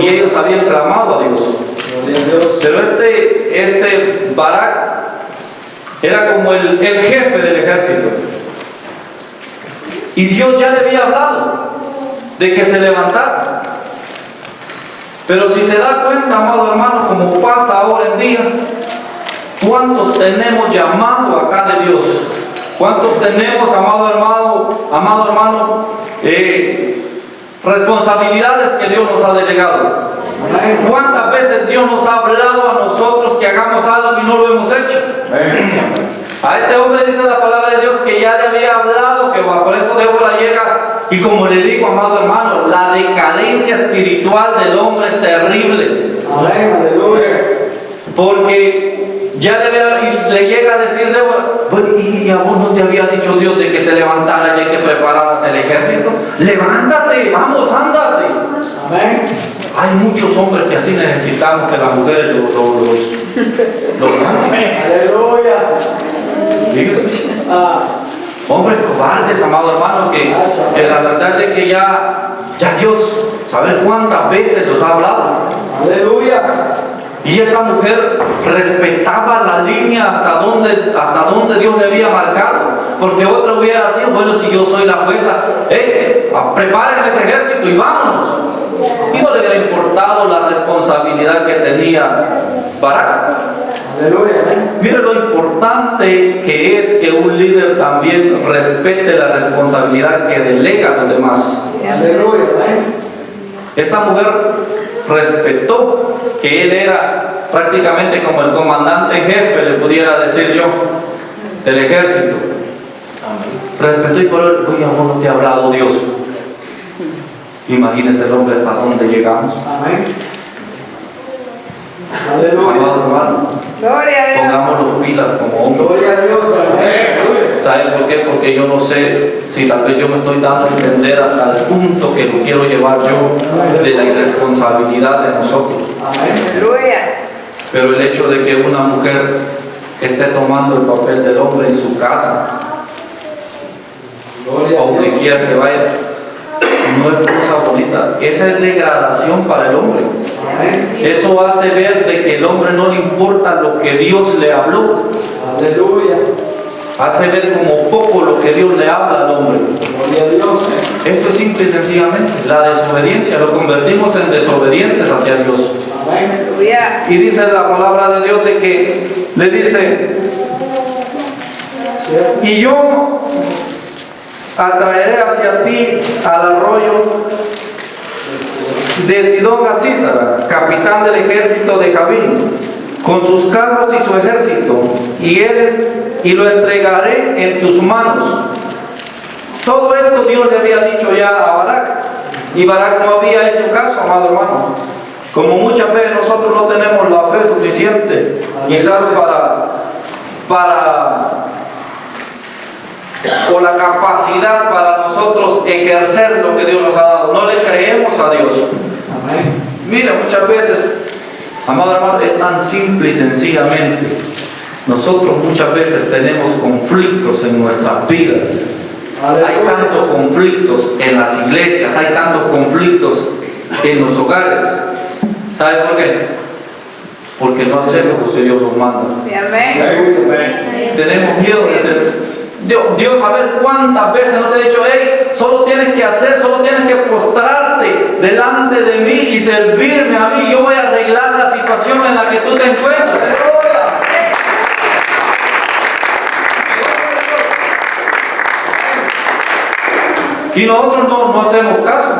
Y ellos habían clamado a Dios. Pero este Barak era como el jefe del ejército. Y Dios ya le había hablado de que se levantara. Pero si se da cuenta, amado hermano, como pasa ahora en día, ¿cuántos tenemos llamado acá de Dios? ¿Cuántos tenemos, amado hermano, responsabilidades que Dios nos ha delegado? ¿Cuántas veces Dios nos ha hablado a nosotros que hagamos algo y no lo hemos hecho? A este hombre dice la palabra de Dios que ya le había hablado Jehová. Por eso Débora llega y, como le digo, amado hermano, la decadencia espiritual del hombre es terrible. Amén, aleluya. Porque ya le llega a decir Débora, bueno, ¿y a vos no te había dicho Dios de que te levantaras y hay que prepararas el ejército? Levántate, vamos, ándate. Amén. Hay muchos hombres que así necesitamos que las mujeres los manden. Aleluya. Fíjese. Hombres cobardes, amado hermano, que la verdad es que ya Dios, ¿sabe cuántas veces los ha hablado? Aleluya. Y esta mujer respetaba la línea hasta donde Dios le había marcado. Porque otra hubiera sido, bueno, si yo soy la jueza, preparen ese ejército y vámonos. Y no le hubiera importado la responsabilidad que tenía Barak. Aleluya. Mire lo importante importante que es que un líder también respete la responsabilidad que delega a los demás. Aleluya. Amén. Esta mujer respetó que él era prácticamente como el comandante en jefe, le pudiera decir yo, del ejército. Respetó y por él, oye, ¿cómo te ha hablado Dios? Imagínese el hombre hasta dónde llegamos. Amén. Amado Aleluya. hermano, Gloria a Dios. pongamos los pilas como hombres. Gloria a Dios. Amén. ¿Saben por qué? Porque yo no sé si tal vez yo me estoy dando a entender hasta el punto que lo quiero llevar yo de la irresponsabilidad de nosotros. Amén. Aleluya. Pero el hecho de que una mujer esté tomando el papel del hombre en su casa, Gloria o a donde Dios. quiera que vaya, no es cosa bonita. Esa es degradación para el hombre. Amén. Eso hace ver de que el hombre no le importa lo que Dios le habló. Aleluya. Hace ver como poco lo que Dios le habla al hombre. Gloria a Dios. Esto es simple y sencillamente la desobediencia. Lo convertimos en desobedientes hacia Dios. Amén. Aleluya. Y dice la palabra de Dios de que le dice, y yo atraeré hacia ti al arroyo de Sidón a Císara, capitán del ejército de Javín, con sus carros y su ejército, y lo entregaré en tus manos. Todo esto Dios le había dicho ya a Barak, y Barak no había hecho caso, amado hermano. Como muchas veces nosotros no tenemos la fe suficiente, quizás o la capacidad para nosotros ejercer lo que Dios nos ha dado. No le creemos a Dios. Amén. Mira, muchas veces, amado hermano, es tan simple y sencillamente. Nosotros muchas veces tenemos conflictos en nuestras vidas. Hay tantos conflictos en las iglesias, hay tantos conflictos en los hogares. ¿Sabe por qué? Porque no hacemos lo que Dios nos manda. Sí, amén. Amén. Tenemos miedo de Dios, a ver cuántas veces no te he dicho, hey, solo tienes que postrarte delante de mí y servirme a mí. Yo voy a arreglar la situación en la que tú te encuentras. Y nosotros no hacemos caso.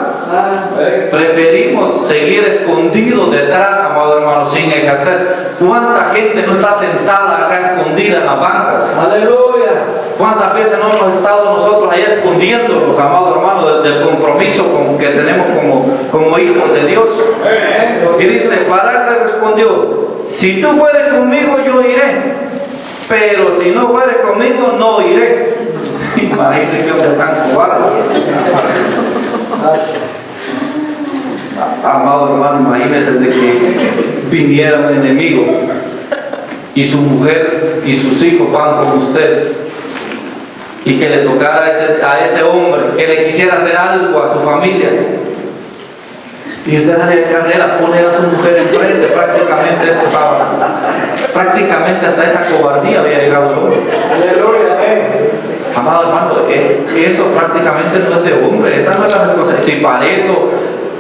Preferimos seguir escondidos detrás, amado hermano, sin ejercer. ¿Cuánta gente no está sentada acá escondida en las bancas? Aleluya. ¿Cuántas veces no hemos estado nosotros ahí escondiéndonos, amado hermano, del compromiso que tenemos como hijos de Dios? Y dice, Barak le respondió, si tú fueres conmigo yo iré, pero si no fueres conmigo no iré. Imagínate que hombre tan cobarde. Amado hermano, imagínese de que viniera un enemigo y su mujer y sus hijos van con usted y que le tocara a ese hombre que le quisiera hacer algo a su familia y usted haría carrera, poner a su mujer enfrente. Prácticamente hasta esa cobardía había llegado el hombre. Aleluya. Amén. Amado hermano, eso prácticamente no es de hombre, esa no es la cosa. Si para eso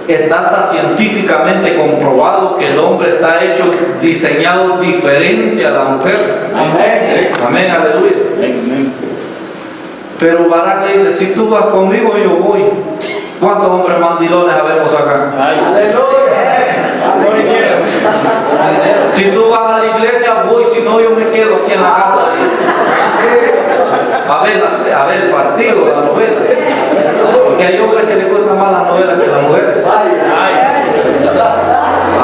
está hasta científicamente comprobado que el hombre está hecho, diseñado diferente a la mujer. Amén. Amén, aleluya. Pero Barak le dice, si tú vas conmigo yo voy. ¿Cuántos hombres mandilones habemos acá? Aleluya. Si tú vas a la iglesia voy, si no yo me quedo aquí en la casa. A ver el partido, la novela. Porque hay hombres que les cuesta más la novela que las mujeres.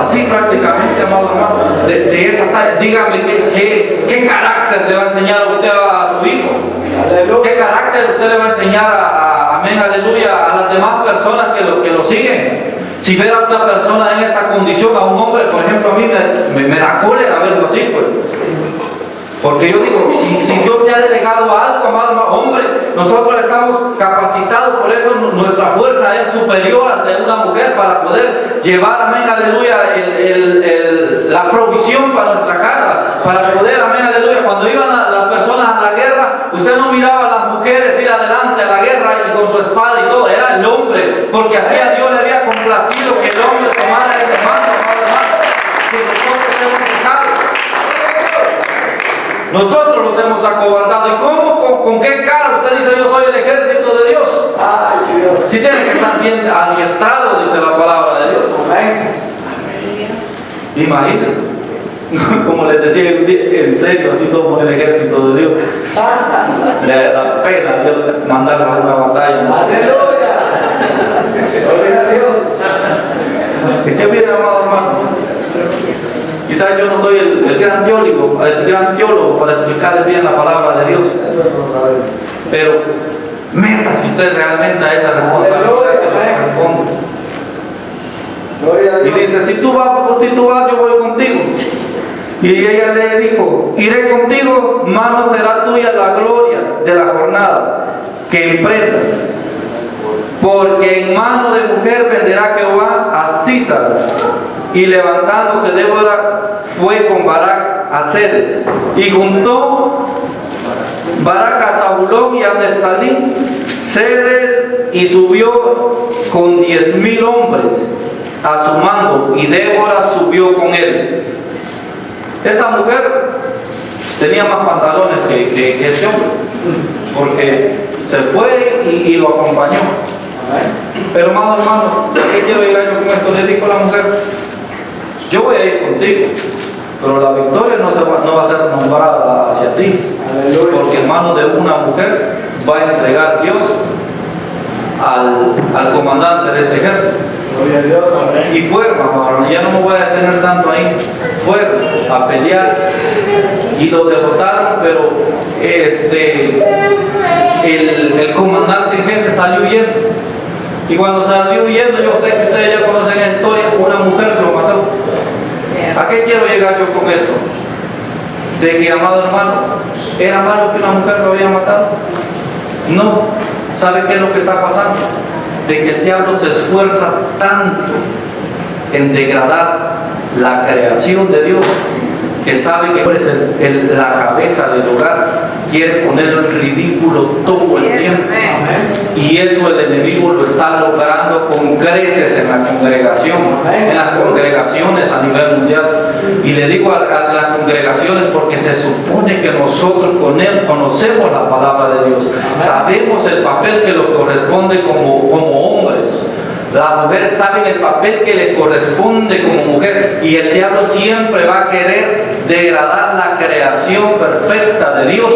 Así prácticamente, amado hermano, de esa talla. Dígame qué carácter le va a enseñar usted a su hijo. ¿Qué carácter usted le va a enseñar amén, aleluya, a las demás personas que lo siguen? Si ver a una persona en esta condición, a un hombre, por ejemplo, a mí me da cólera verlo así, pues. Porque yo digo, si Dios te ha delegado algo, amado hombre, nosotros estamos capacitados, por eso nuestra fuerza es superior a la de una mujer para poder llevar, amén, aleluya, la provisión para nuestra casa, para poder, amén, aleluya. Cuando iban las personas a la guerra, usted no miraba a las mujeres ir adelante a la guerra y con su espada y todo, era el hombre, porque así a Dios le había complacido que el hombre tomara ese mando, amado hermano, que nosotros hemos dejado. Nosotros los hemos acobardado. ¿Y cómo? ¿Con qué cara usted dice yo soy el ejército de Dios? Ay, Dios. Si tiene que estar bien adiestrado, dice la palabra de Dios. Amén. Imagínense. Como les decía, en serio, así somos el ejército de Dios. Le da pena Dios mandarnos a una batalla. Aleluya. Gloria a Dios. Es que mire, amado hermano, quizás yo no soy el gran teólogo para explicarles bien la palabra de Dios, Eso no sabe. pero métase usted realmente a esa responsabilidad que le corresponde. Gloria a Y Dios. dice, si tú vas, yo voy contigo. Y ella le dijo, iré contigo, mano será tuya la gloria de la jornada que emprendas. Porque en mano de mujer venderá Jehová a Císara. Y levantándose Débora fue con Barak a Cedes. Y juntó Barak a Zabulón y a Neftalí, Cedes, y subió con 10,000 hombres a su mando, y Débora subió con él. Esta mujer tenía más pantalones que este hombre, porque se fue y lo acompañó. Pero amado hermano, ¿a qué quiero llegar yo con esto? Le dijo a la mujer, yo voy a ir contigo, pero la victoria no va a ser nombrada hacia ti, Aleluya. porque en manos de una mujer va a entregar Dios al comandante de este ejército. Gloria a Dios. Y fueron, amado, ya no me voy a detener tanto ahí, fueron a pelear y lo derrotaron, pero el comandante en jefe salió huyendo. Y cuando salió huyendo, yo sé que ustedes ya conocen la historia, una mujer lo mató. ¿A qué quiero llegar yo con esto? De que, amado hermano, ¿era malo que una mujer lo había matado? No. ¿Sabe qué es lo que está pasando? De que el diablo se esfuerza tanto en degradar la creación de Dios, que sabe que es la cabeza del hogar, quiere ponerlo en ridículo todo el tiempo. Y eso el enemigo lo está logrando con creces en la congregación, en las congregaciones a nivel mundial. Y le digo a las congregaciones porque se supone que nosotros conocemos la palabra de Dios, sabemos el papel que nos corresponde como hombres. Las mujeres saben el papel que les corresponde como mujer, y el diablo siempre va a querer degradar la creación perfecta de Dios.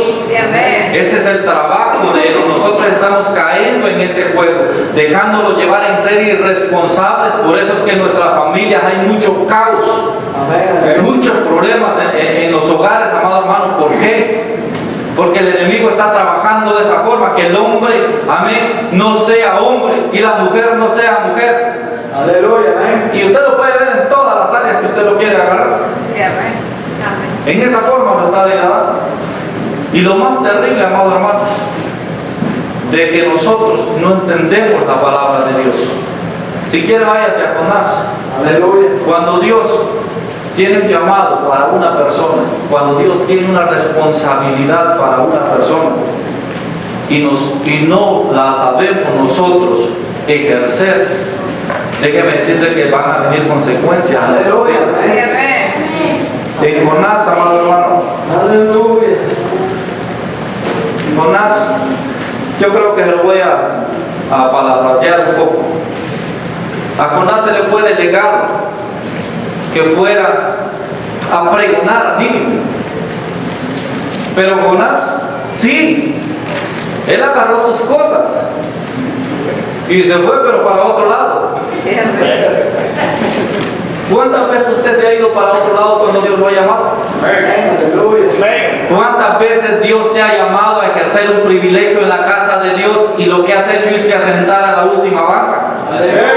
Ese es el trabajo de él. Nosotros estamos cayendo en ese juego, dejándolo llevar en ser irresponsables. Por eso es que en nuestras familias hay mucho caos, hay muchos problemas en los hogares, amado hermano. ¿Por qué? Porque el enemigo está trabajando de esa forma, que el hombre, amén, no sea hombre y la mujer no sea mujer. Aleluya, amén. Y usted lo puede ver en todas las áreas que usted lo quiere agarrar. En esa forma lo está degradando. Y lo más terrible, amado hermano, de que nosotros no entendemos la palabra de Dios. Si quiere, váyase a Jonás. Aleluya. Cuando Dios tiene un llamado para una persona, cuando Dios tiene una responsabilidad para una persona y no la sabemos nosotros ejercer, déjeme decirle que van a venir consecuencias a nuestras vidas. En Jonás, amado hermano, Aleluya. Jonás, yo creo que lo voy a parafrasear un poco. A Jonás se le fue delegado que fuera a pregonar a Nínive. Pero Jonás, sí, él agarró sus cosas y se fue, pero para otro lado. ¿Cuántas veces usted se ha ido para otro lado cuando Dios lo ha llamado? Aleluya. ¿Cuántas veces Dios te ha llamado a ejercer un privilegio en la casa de Dios y lo que has hecho es irte a sentar a la última banca? Aleluya.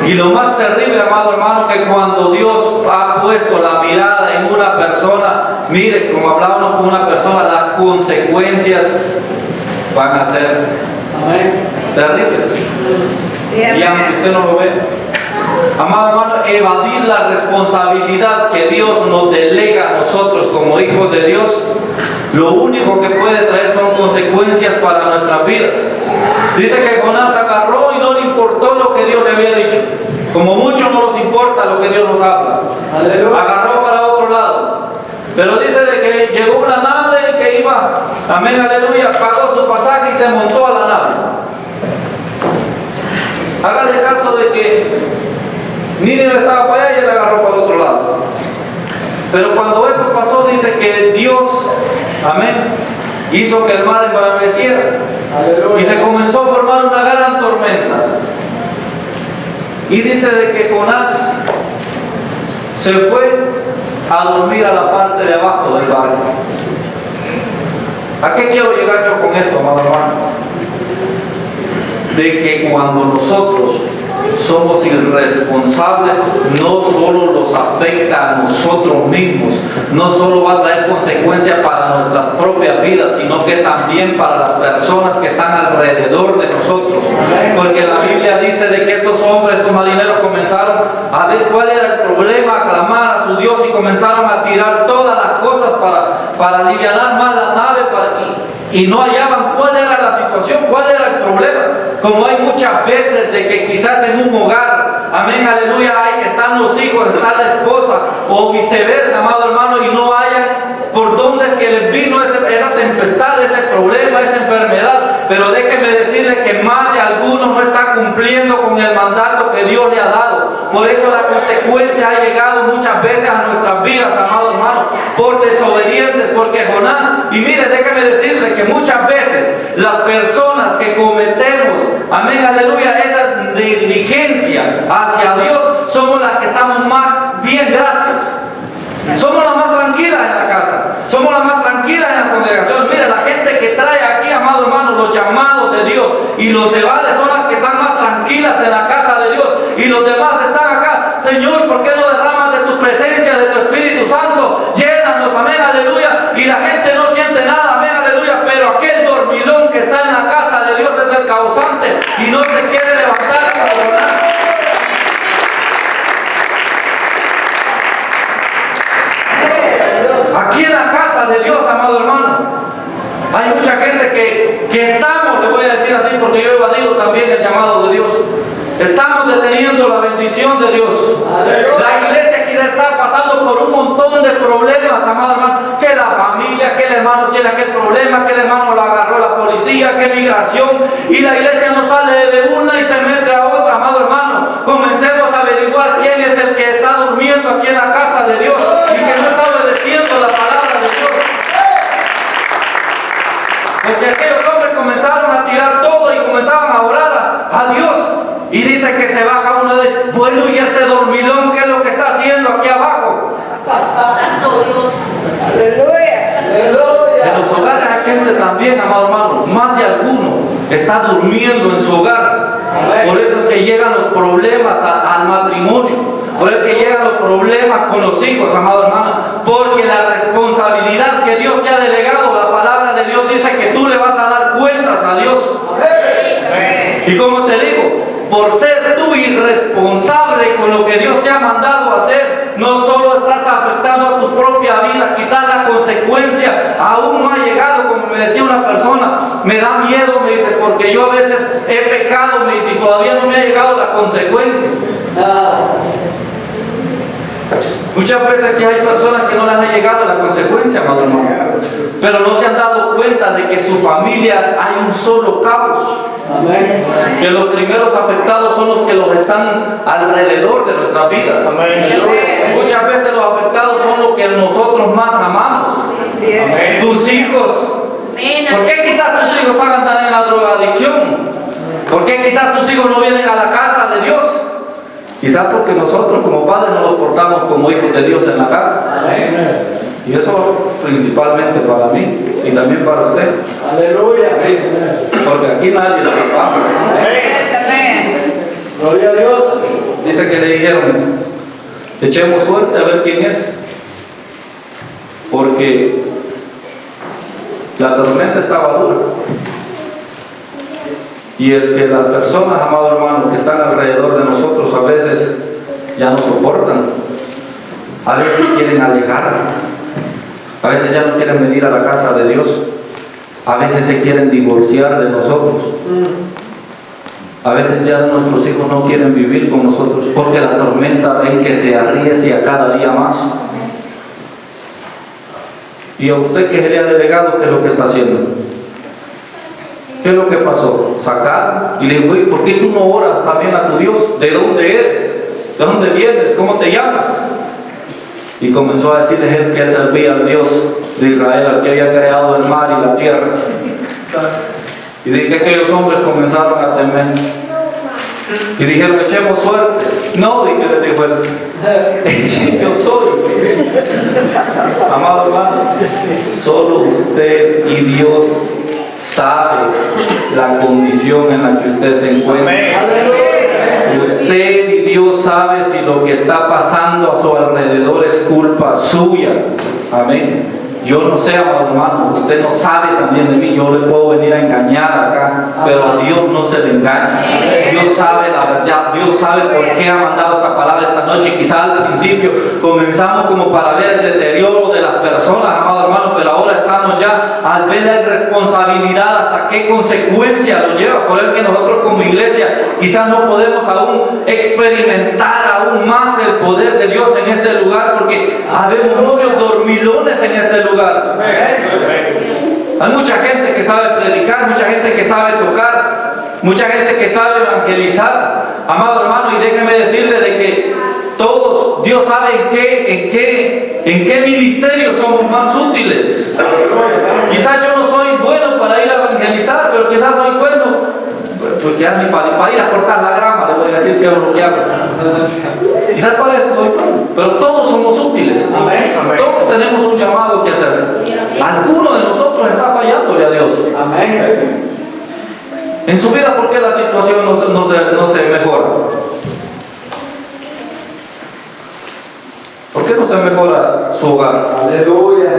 Y lo más terrible, amado hermano, que cuando Dios ha puesto la mirada en una persona, mire, como hablábamos con una persona, las consecuencias van a ser terribles. Y aunque usted no lo ve, amado hermano, evadir la responsabilidad que Dios nos delega a nosotros como hijos de Dios, lo único que puede traer son consecuencias para nuestras vidas. Dice que Jonás agarró y no le importó lo que Dios le había dicho. Como muchos no nos importa lo que Dios nos habla. Aleluya. Agarró para otro lado. Pero dice de que llegó una nave que iba, amén, aleluya, pagó su pasaje y se montó a la nave. Hágale caso de que Nínive estaba para allá y él agarró para el otro lado. Pero cuando eso pasó, dice que Dios, amén, hizo que el mar embraveciera. Y se comenzó a formar una gran tormenta. Y dice de que Jonás se fue a dormir a la parte de abajo del barco. ¿A qué quiero llegar yo con esto, amado hermano? De que cuando nosotros somos irresponsables, no solo nos afecta a nosotros mismos, no solo va a traer consecuencias para nuestras propias vidas, sino que también para las personas que están alrededor de nosotros. Porque la Biblia dice de que estos hombres, estos marineros, comenzaron a ver cuál era el problema, a clamar a su Dios y comenzaron a tirar todas las cosas para aliviar más la nave y no hallaban cuál era la situación, cuál era el problema. Como hay muchas veces de que quizás en un hogar, amén, aleluya, están los hijos, está la esposa, o viceversa, amado hermano, y no hayan por dónde es que les vino esa tempestad, ese problema, esa enfermedad. Pero déjeme decirle que más de algunos no está cumpliendo con el mandato que Dios le ha dado. Por eso la consecuencia ha llegado muchas veces a nuestras vidas, amado hermano, por desobedientes, porque Jonás, y mire, déjeme decirle que muchas veces las personas que cometemos, amén, aleluya, esa negligencia hacia Dios, somos las que estamos más bien, gracias. Somos las más tranquilas en la casa, somos las más tranquilas en la congregación. Mira, la gente que trae aquí, amado hermano, los llamados de Dios y los evades son las que están más tranquilas en la casa de Dios, y los demás están acá. Señor, ¿por qué no derramas de tu presencia, de tu Espíritu Santo? Llénanos, amén, aleluya, y la gente no siente nada, amén, aleluya, pero aquel dormilón que está en la casa de Dios es el causante y no se quiere levantar como Jonás. Aquí en la casa de Dios, amado hermano, hay mucha gente que estamos, le voy a decir así porque yo he evadido también el llamado de Dios. Estamos deteniendo la bendición de Dios. La iglesia quizá está pasando por un montón de problemas, amado hermano. Que la familia, que el hermano tiene aquel problema, que el hermano lo agarró la policía, que migración. Y la iglesia no sale de una y se mete a otra, amado hermano. Comencemos a averiguar quién es el que está durmiendo aquí en la casa de Dios y que no está obedeciendo la palabra de Dios. Porque aquellos hombres comenzaron a tirar todo y comenzaban a orar a Dios. Y dice que se baja uno de, bueno, y este dormilón, ¿qué es lo que está haciendo aquí abajo? Santo Dios. Aleluya. En los hogares hay gente también, amado hermano, más de alguno está durmiendo en su hogar. Por eso es que llegan los problemas al matrimonio. Por eso es que llegan los problemas con los hijos, amado hermano. Porque la responsabilidad que Dios te ha delegado, la palabra de Dios dice que tú le vas a dar cuentas a Dios. Y como te digo, por ser tú irresponsable con lo que Dios te ha mandado a hacer, no solo estás afectando a tu propia vida, quizás la consecuencia aún no ha llegado. Como me decía una persona, me da miedo, me dice, porque yo a veces he pecado, me dice, y todavía no me ha llegado la consecuencia. Muchas veces que hay personas que no les ha llegado la consecuencia, amado hermano, pero no se han dado cuenta de que su familia hay un solo caos. Amén. Que los primeros afectados son los que los están alrededor de nuestras vidas. Amén. Muchas veces los afectados son los que nosotros más amamos. Amén. Tus hijos. ¿Por qué quizás tus hijos andan en la drogadicción? ¿Por qué quizás tus hijos no vienen a la casa de Dios? Quizás porque nosotros como padres no los portamos como hijos de Dios en la casa. Amén. Y eso principalmente para mí y también para usted. Aleluya. Porque aquí nadie lo ama. Gloria a Dios. Dice que le dijeron, echemos suerte a ver quién es. Porque la tormenta estaba dura. Y es que las personas, amado hermano, que están alrededor de nosotros a veces ya no soportan. A veces quieren alejar. A veces ya no quieren venir a la casa de Dios. A veces se quieren divorciar de nosotros. A veces ya nuestros hijos no quieren vivir con nosotros porque la tormenta ven que se arrecia cada día más. Y a usted que se le ha delegado, ¿qué es lo que está haciendo? ¿Qué es lo que pasó? Sacar y le dijo, ¿por qué tú no oras también a tu Dios? ¿De dónde eres? ¿De dónde vienes? ¿Cómo te llamas? Y comenzó a decirles él que él servía al Dios de Israel, al que había creado el mar y la tierra. Y de que aquellos hombres comenzaron a temer. Y dijeron, echemos suerte. No, dije, les dijo él, yo soy. Amado hermano, solo usted y Dios sabe la condición en la que usted se encuentra. Usted y Dios sabe si lo que está pasando a su alrededor es culpa suya. Amén. Yo no sé, amado hermano, usted no sabe también de mí, yo le puedo venir a engañar acá, pero a Dios no se le engaña. Dios sabe la verdad, Dios sabe por qué ha mandado esta palabra esta noche. Quizás al principio comenzamos como para ver el deterioro de las personas, amado hermano, pero ahora estamos ya al ver la irresponsabilidad, hasta qué consecuencia lo lleva. Por eso que nosotros como iglesia quizás no podemos aún experimentar aún más el poder de Dios en este lugar, porque habemos muchos dormilones en este lugar. Hay mucha gente que sabe predicar, mucha gente que sabe tocar, mucha gente que sabe evangelizar, amado hermano, y déjeme decirle de que todos, Dios sabe en qué ministerio somos más útiles. Quizás yo no soy bueno para ir a evangelizar, pero quizás soy bueno porque para ir a cortar la grama, le voy a decir que es lo que hago. Quizás para eso soy bueno, pero todos somos útiles. Todos tenemos un llamado que hacer. Alguno de nosotros está fallándole a Dios. En su vida, ¿por qué la situación no se mejora? ¿Por qué no se mejora su hogar? Aleluya.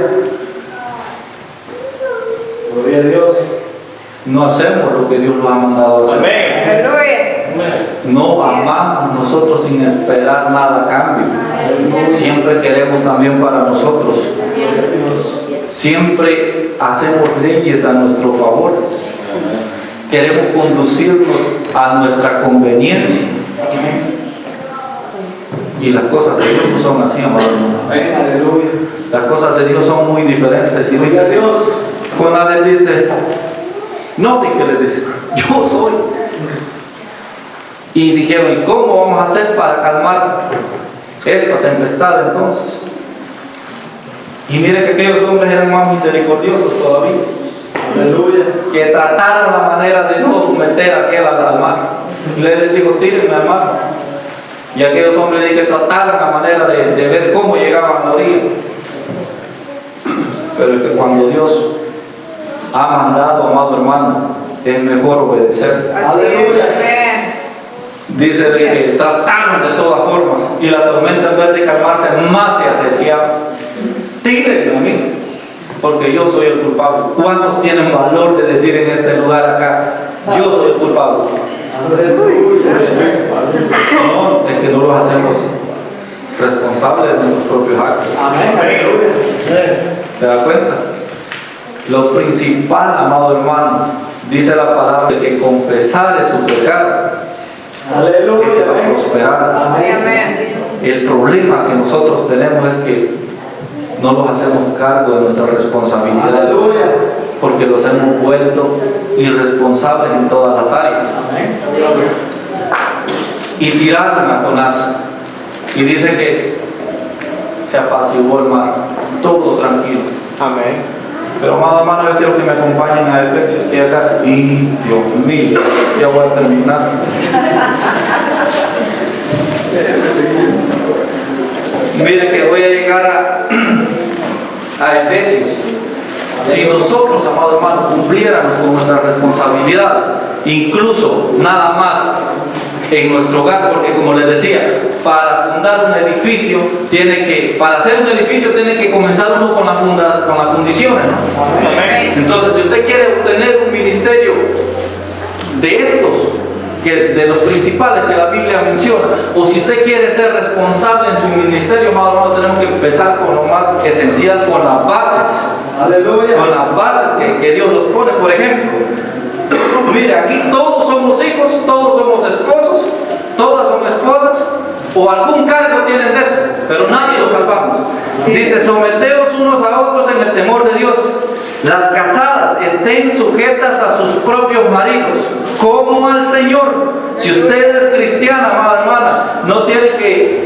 Gloria a Dios. No hacemos lo que Dios nos ha mandado a hacer. Aleluya. No amamos nosotros sin esperar nada a cambio. Siempre queremos también para nosotros. Siempre hacemos leyes a nuestro favor. Queremos conducirnos a nuestra conveniencia. Y las cosas de Dios no son así, amado hermano. Aleluya. Las cosas de Dios son muy diferentes. Y Gloria a dice, Dios. cuando le dice, no, ¿qué le dice? Yo soy. Y dijeron, ¿y cómo vamos a hacer para calmar esta tempestad entonces? Y mire que aquellos hombres eran más misericordiosos todavía. Aleluya. Que trataron la manera de no meter a aquel al mar. Y les dijo, tírenme al mar. Y aquellos hombres que trataron la manera de ver cómo llegaban a la orilla. Pero es que cuando Dios ha mandado, amado hermano, es mejor obedecer. Así es, amén. Dice de que trataron de todas formas y la tormenta, en vez de calmarse, más se arreciaba. Tírenme a mí, porque yo soy el culpable. ¿Cuántos tienen valor de decir en este lugar acá, yo soy el culpable? No, es que no los hacemos responsables de nuestros propios actos. ¿Se da cuenta? Lo principal, amado hermano, dice la palabra, que confesare su pecado, que se va a prosperar. Sí, amén. El problema que nosotros tenemos es que no nos hacemos cargo de nuestras responsabilidades, porque los hemos vuelto irresponsables en todas las áreas. Y tiraron a Jonás, y dice que se apaciguó el mar, todo tranquilo. Amén. Pero amado hermano, yo quiero que me acompañen a Efesios, que ya casi, y Dios mío, ya voy a terminar. Mire que voy a llegar a Efesios. Si nosotros, amado hermano, cumpliéramos con nuestras responsabilidades, incluso nada más en nuestro hogar, porque como les decía, para fundar un edificio para hacer un edificio tiene que comenzar uno con las fundiciones, ¿no? Entonces, si usted quiere obtener un ministerio de estos, de los principales que la Biblia menciona, o si usted quiere ser responsable en su ministerio, amado hermano, tenemos que empezar con lo más esencial, con las bases. Aleluya. Con las bases que Dios nos pone. Por ejemplo, mire, aquí todos somos hijos, todos somos esposos, todas son esposas, o algún cargo tienen de eso, pero nadie lo salvamos. Dice, someteos unos a otros en el temor de Dios. Las casadas estén sujetas a sus propios maridos, como al Señor. Si usted es cristiana, amada hermana, no tiene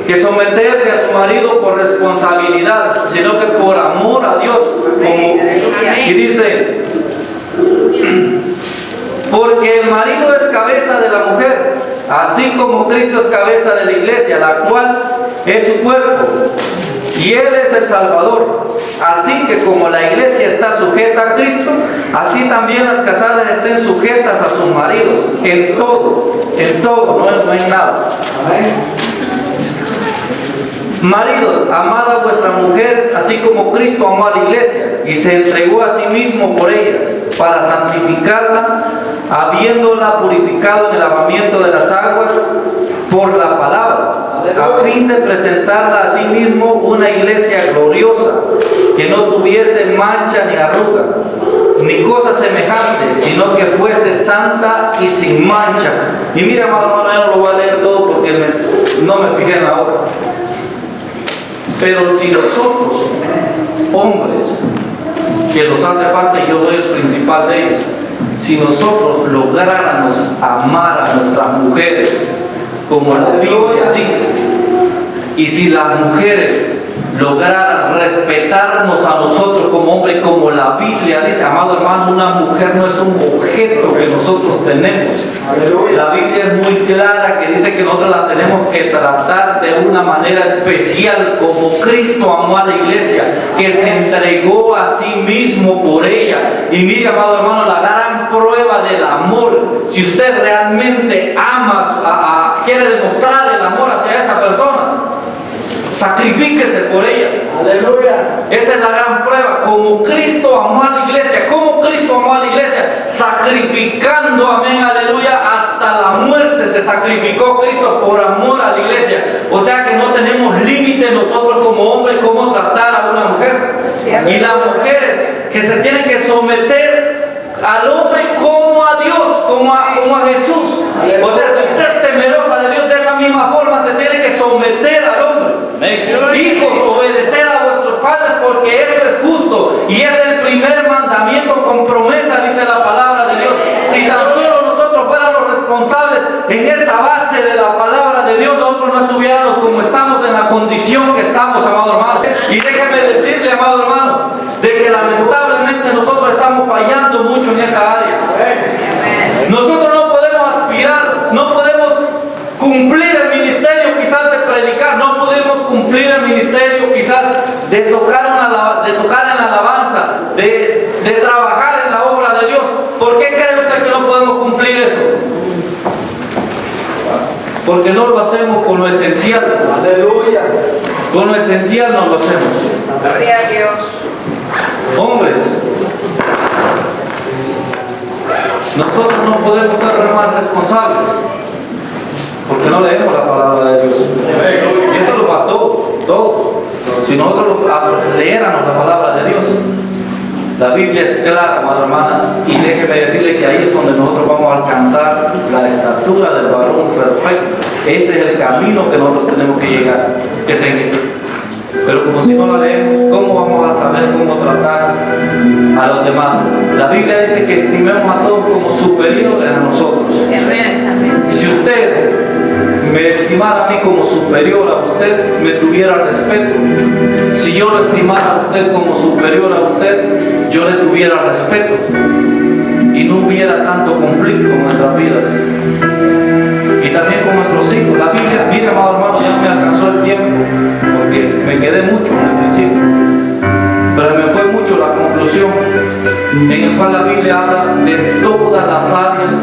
que someterse a su marido por responsabilidad, sino que por amor a Dios. Y dice, porque el marido es cabeza de la mujer, así como Cristo es cabeza de la iglesia, la cual es su cuerpo, y Él es el Salvador. Así que como la iglesia está sujeta a Cristo, así también las casadas estén sujetas a sus maridos, en todo, no en nada. Maridos, amad a vuestras mujeres, así como Cristo amó a la iglesia y se entregó a sí mismo por ellas, para santificarla, habiéndola purificado en el lavamiento de las aguas por la palabra, a fin de presentarla a sí mismo una iglesia gloriosa, que no tuviese mancha ni arruga, ni cosa semejante, sino que fuese santa y sin mancha. Y mira, hermano, yo no lo voy a leer todo porque no me fijé en la hora. Pero si nosotros, hombres, que nos hace falta y yo soy el principal de ellos, si nosotros lográramos amar a nuestras mujeres como la Biblia dice, y si las mujeres lograran respetarnos a nosotros como hombres, como la Biblia dice, amado hermano, una mujer no es un objeto que nosotros tenemos. La Biblia es muy clara que dice que nosotros la tenemos que tratar de una manera especial, como Cristo amó a la iglesia, que se entregó a sí mismo por ella. Y mire, amado hermano, la gran prueba del amor, si usted realmente ama, quiere demostrar el amor hacia esa persona, sacrifíquese por ella. Aleluya. Esa es la gran prueba. Como Cristo amó a la iglesia. ¿Cómo Cristo amó a la iglesia? Sacrificando, amén, aleluya, hasta la muerte se sacrificó Cristo por amor a la iglesia. O sea que no tenemos límite nosotros como hombres cómo tratar a una mujer. Y las mujeres que se tienen que someter al hombre como a Dios, como a Jesús. O sea, si usted es temerosa de Dios, de esa misma forma se tiene que someter al hombre. Hijos, obedecer a vuestros padres, porque eso es justo y es el primer mandamiento con promesa, dice la palabra de Dios. Si tan solo nosotros fuéramos responsables en esta base de la palabra de Dios, nosotros no estuviéramos como estamos, en la condición que estamos, amado hermano. Y déjeme decirle, amado hermano, de que lamentablemente nosotros estamos fallando mucho en esa área. Nosotros no podemos aspirar, no podemos cumplir el ministerio quizás de predicar, no podemos cumplir el ministerio quizás de tocar en la alabanza, de trabajar en la obra de Dios. ¿Por qué cree usted que no podemos cumplir eso? Porque no lo hacemos con lo esencial. Aleluya. Con lo esencial no lo hacemos. Gloria a Dios. Hombres, nosotros no podemos ser más responsables porque no leemos la palabra de Dios. Y esto lo va todo. Si nosotros leéramos la palabra de Dios, la Biblia es clara, amada hermana, y déjeme decirle que ahí es donde nosotros vamos a alcanzar la estatura del varón perfecto. Ese es el camino que nosotros tenemos que llegar, que seguir. Pero como si no la leemos, ¿cómo vamos a saber cómo tratar a los demás? La Biblia dice que estimemos a todos como superiores a nosotros. Si usted me estimara a mí como superior a usted, me tuviera respeto. Si yo lo estimara a usted como superior a usted, yo le tuviera respeto y no hubiera tanto conflicto en nuestras vidas. Y también con nuestros hijos. La Biblia, mire, amado hermano, ya me alcanzó el tiempo porque me quedé mucho en el principio, pero me fue mucho la conclusión en el cual la Biblia habla de todas las áreas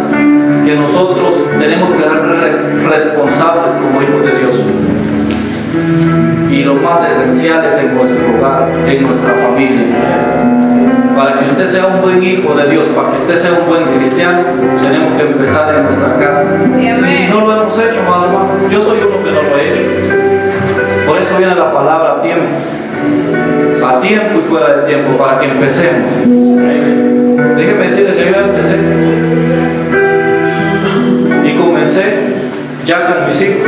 que nosotros tenemos que ser responsables como hijos de Dios, y lo más esencial es en nuestro hogar, en nuestra familia. Para que usted sea un buen hijo de Dios, para que usted sea un buen cristiano, tenemos que empezar en nuestra casa. Y si no lo hemos hecho, amado hermano, yo soy uno que no lo he hecho. Por eso viene la palabra a tiempo y fuera de tiempo, para que empecemos. Déjeme decirle que yo ya empecé y comencé ya con mis hijos.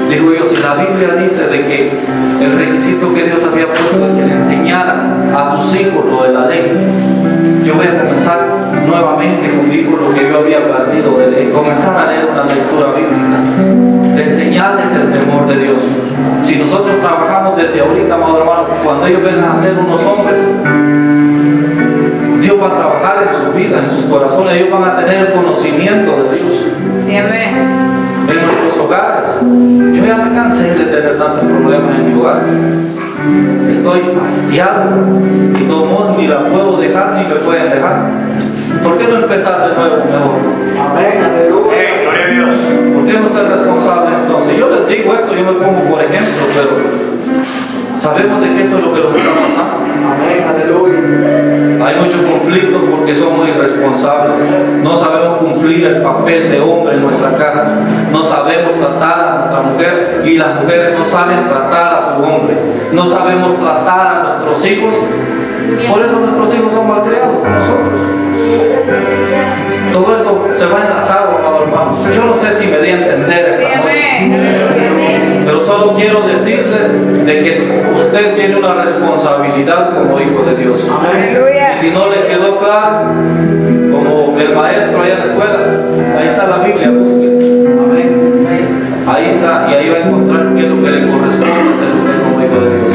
Digo yo, si la Biblia dice de que el requisito que Dios había puesto es que le enseñaran a sus hijos lo de la ley, yo voy a comenzar nuevamente conmigo lo que yo había perdido de leer, comenzar a leer una lectura bíblica, de enseñarles el temor de Dios. Si nosotros trabajamos desde ahorita, amados hermanos, cuando ellos vengan a ser unos hombres, Dios va a trabajar en sus vidas, en sus corazones, ellos van a tener el conocimiento de Dios. Sí, amén. En nuestros hogares. Yo ya me cansé de tener tantos problemas en mi hogar. Estoy hastiado y todo modo ni la puedo dejar ni me pueden dejar. ¿Por qué no empezar de nuevo mejor? Amén, aleluya. Gloria a Dios. ¿Por qué no ser responsable entonces? Yo les digo esto, yo me pongo por ejemplo, pero sabemos de que esto es lo que nos está pasando. Amén, aleluya. Hay muchos conflictos porque somos irresponsables. No sabemos cumplir el papel de hombre en nuestra casa. No sabemos tratar a nuestra mujer y las mujeres no saben tratar a su hombre. No sabemos tratar a nuestros hijos. Por eso nuestros hijos son malcriados con nosotros. Todo esto se va enlazado, amado hermano. Yo no sé si me di a entender Sí, esta noche. amén. Pero solo quiero decirles de que usted tiene una responsabilidad como hijo de Dios. Aleluya. Y si no le quedó claro, como el maestro allá en la escuela, ahí está la Biblia, busque. Amén. Ahí está, y ahí va a encontrar qué es lo que le corresponde hacer usted como hijo de Dios.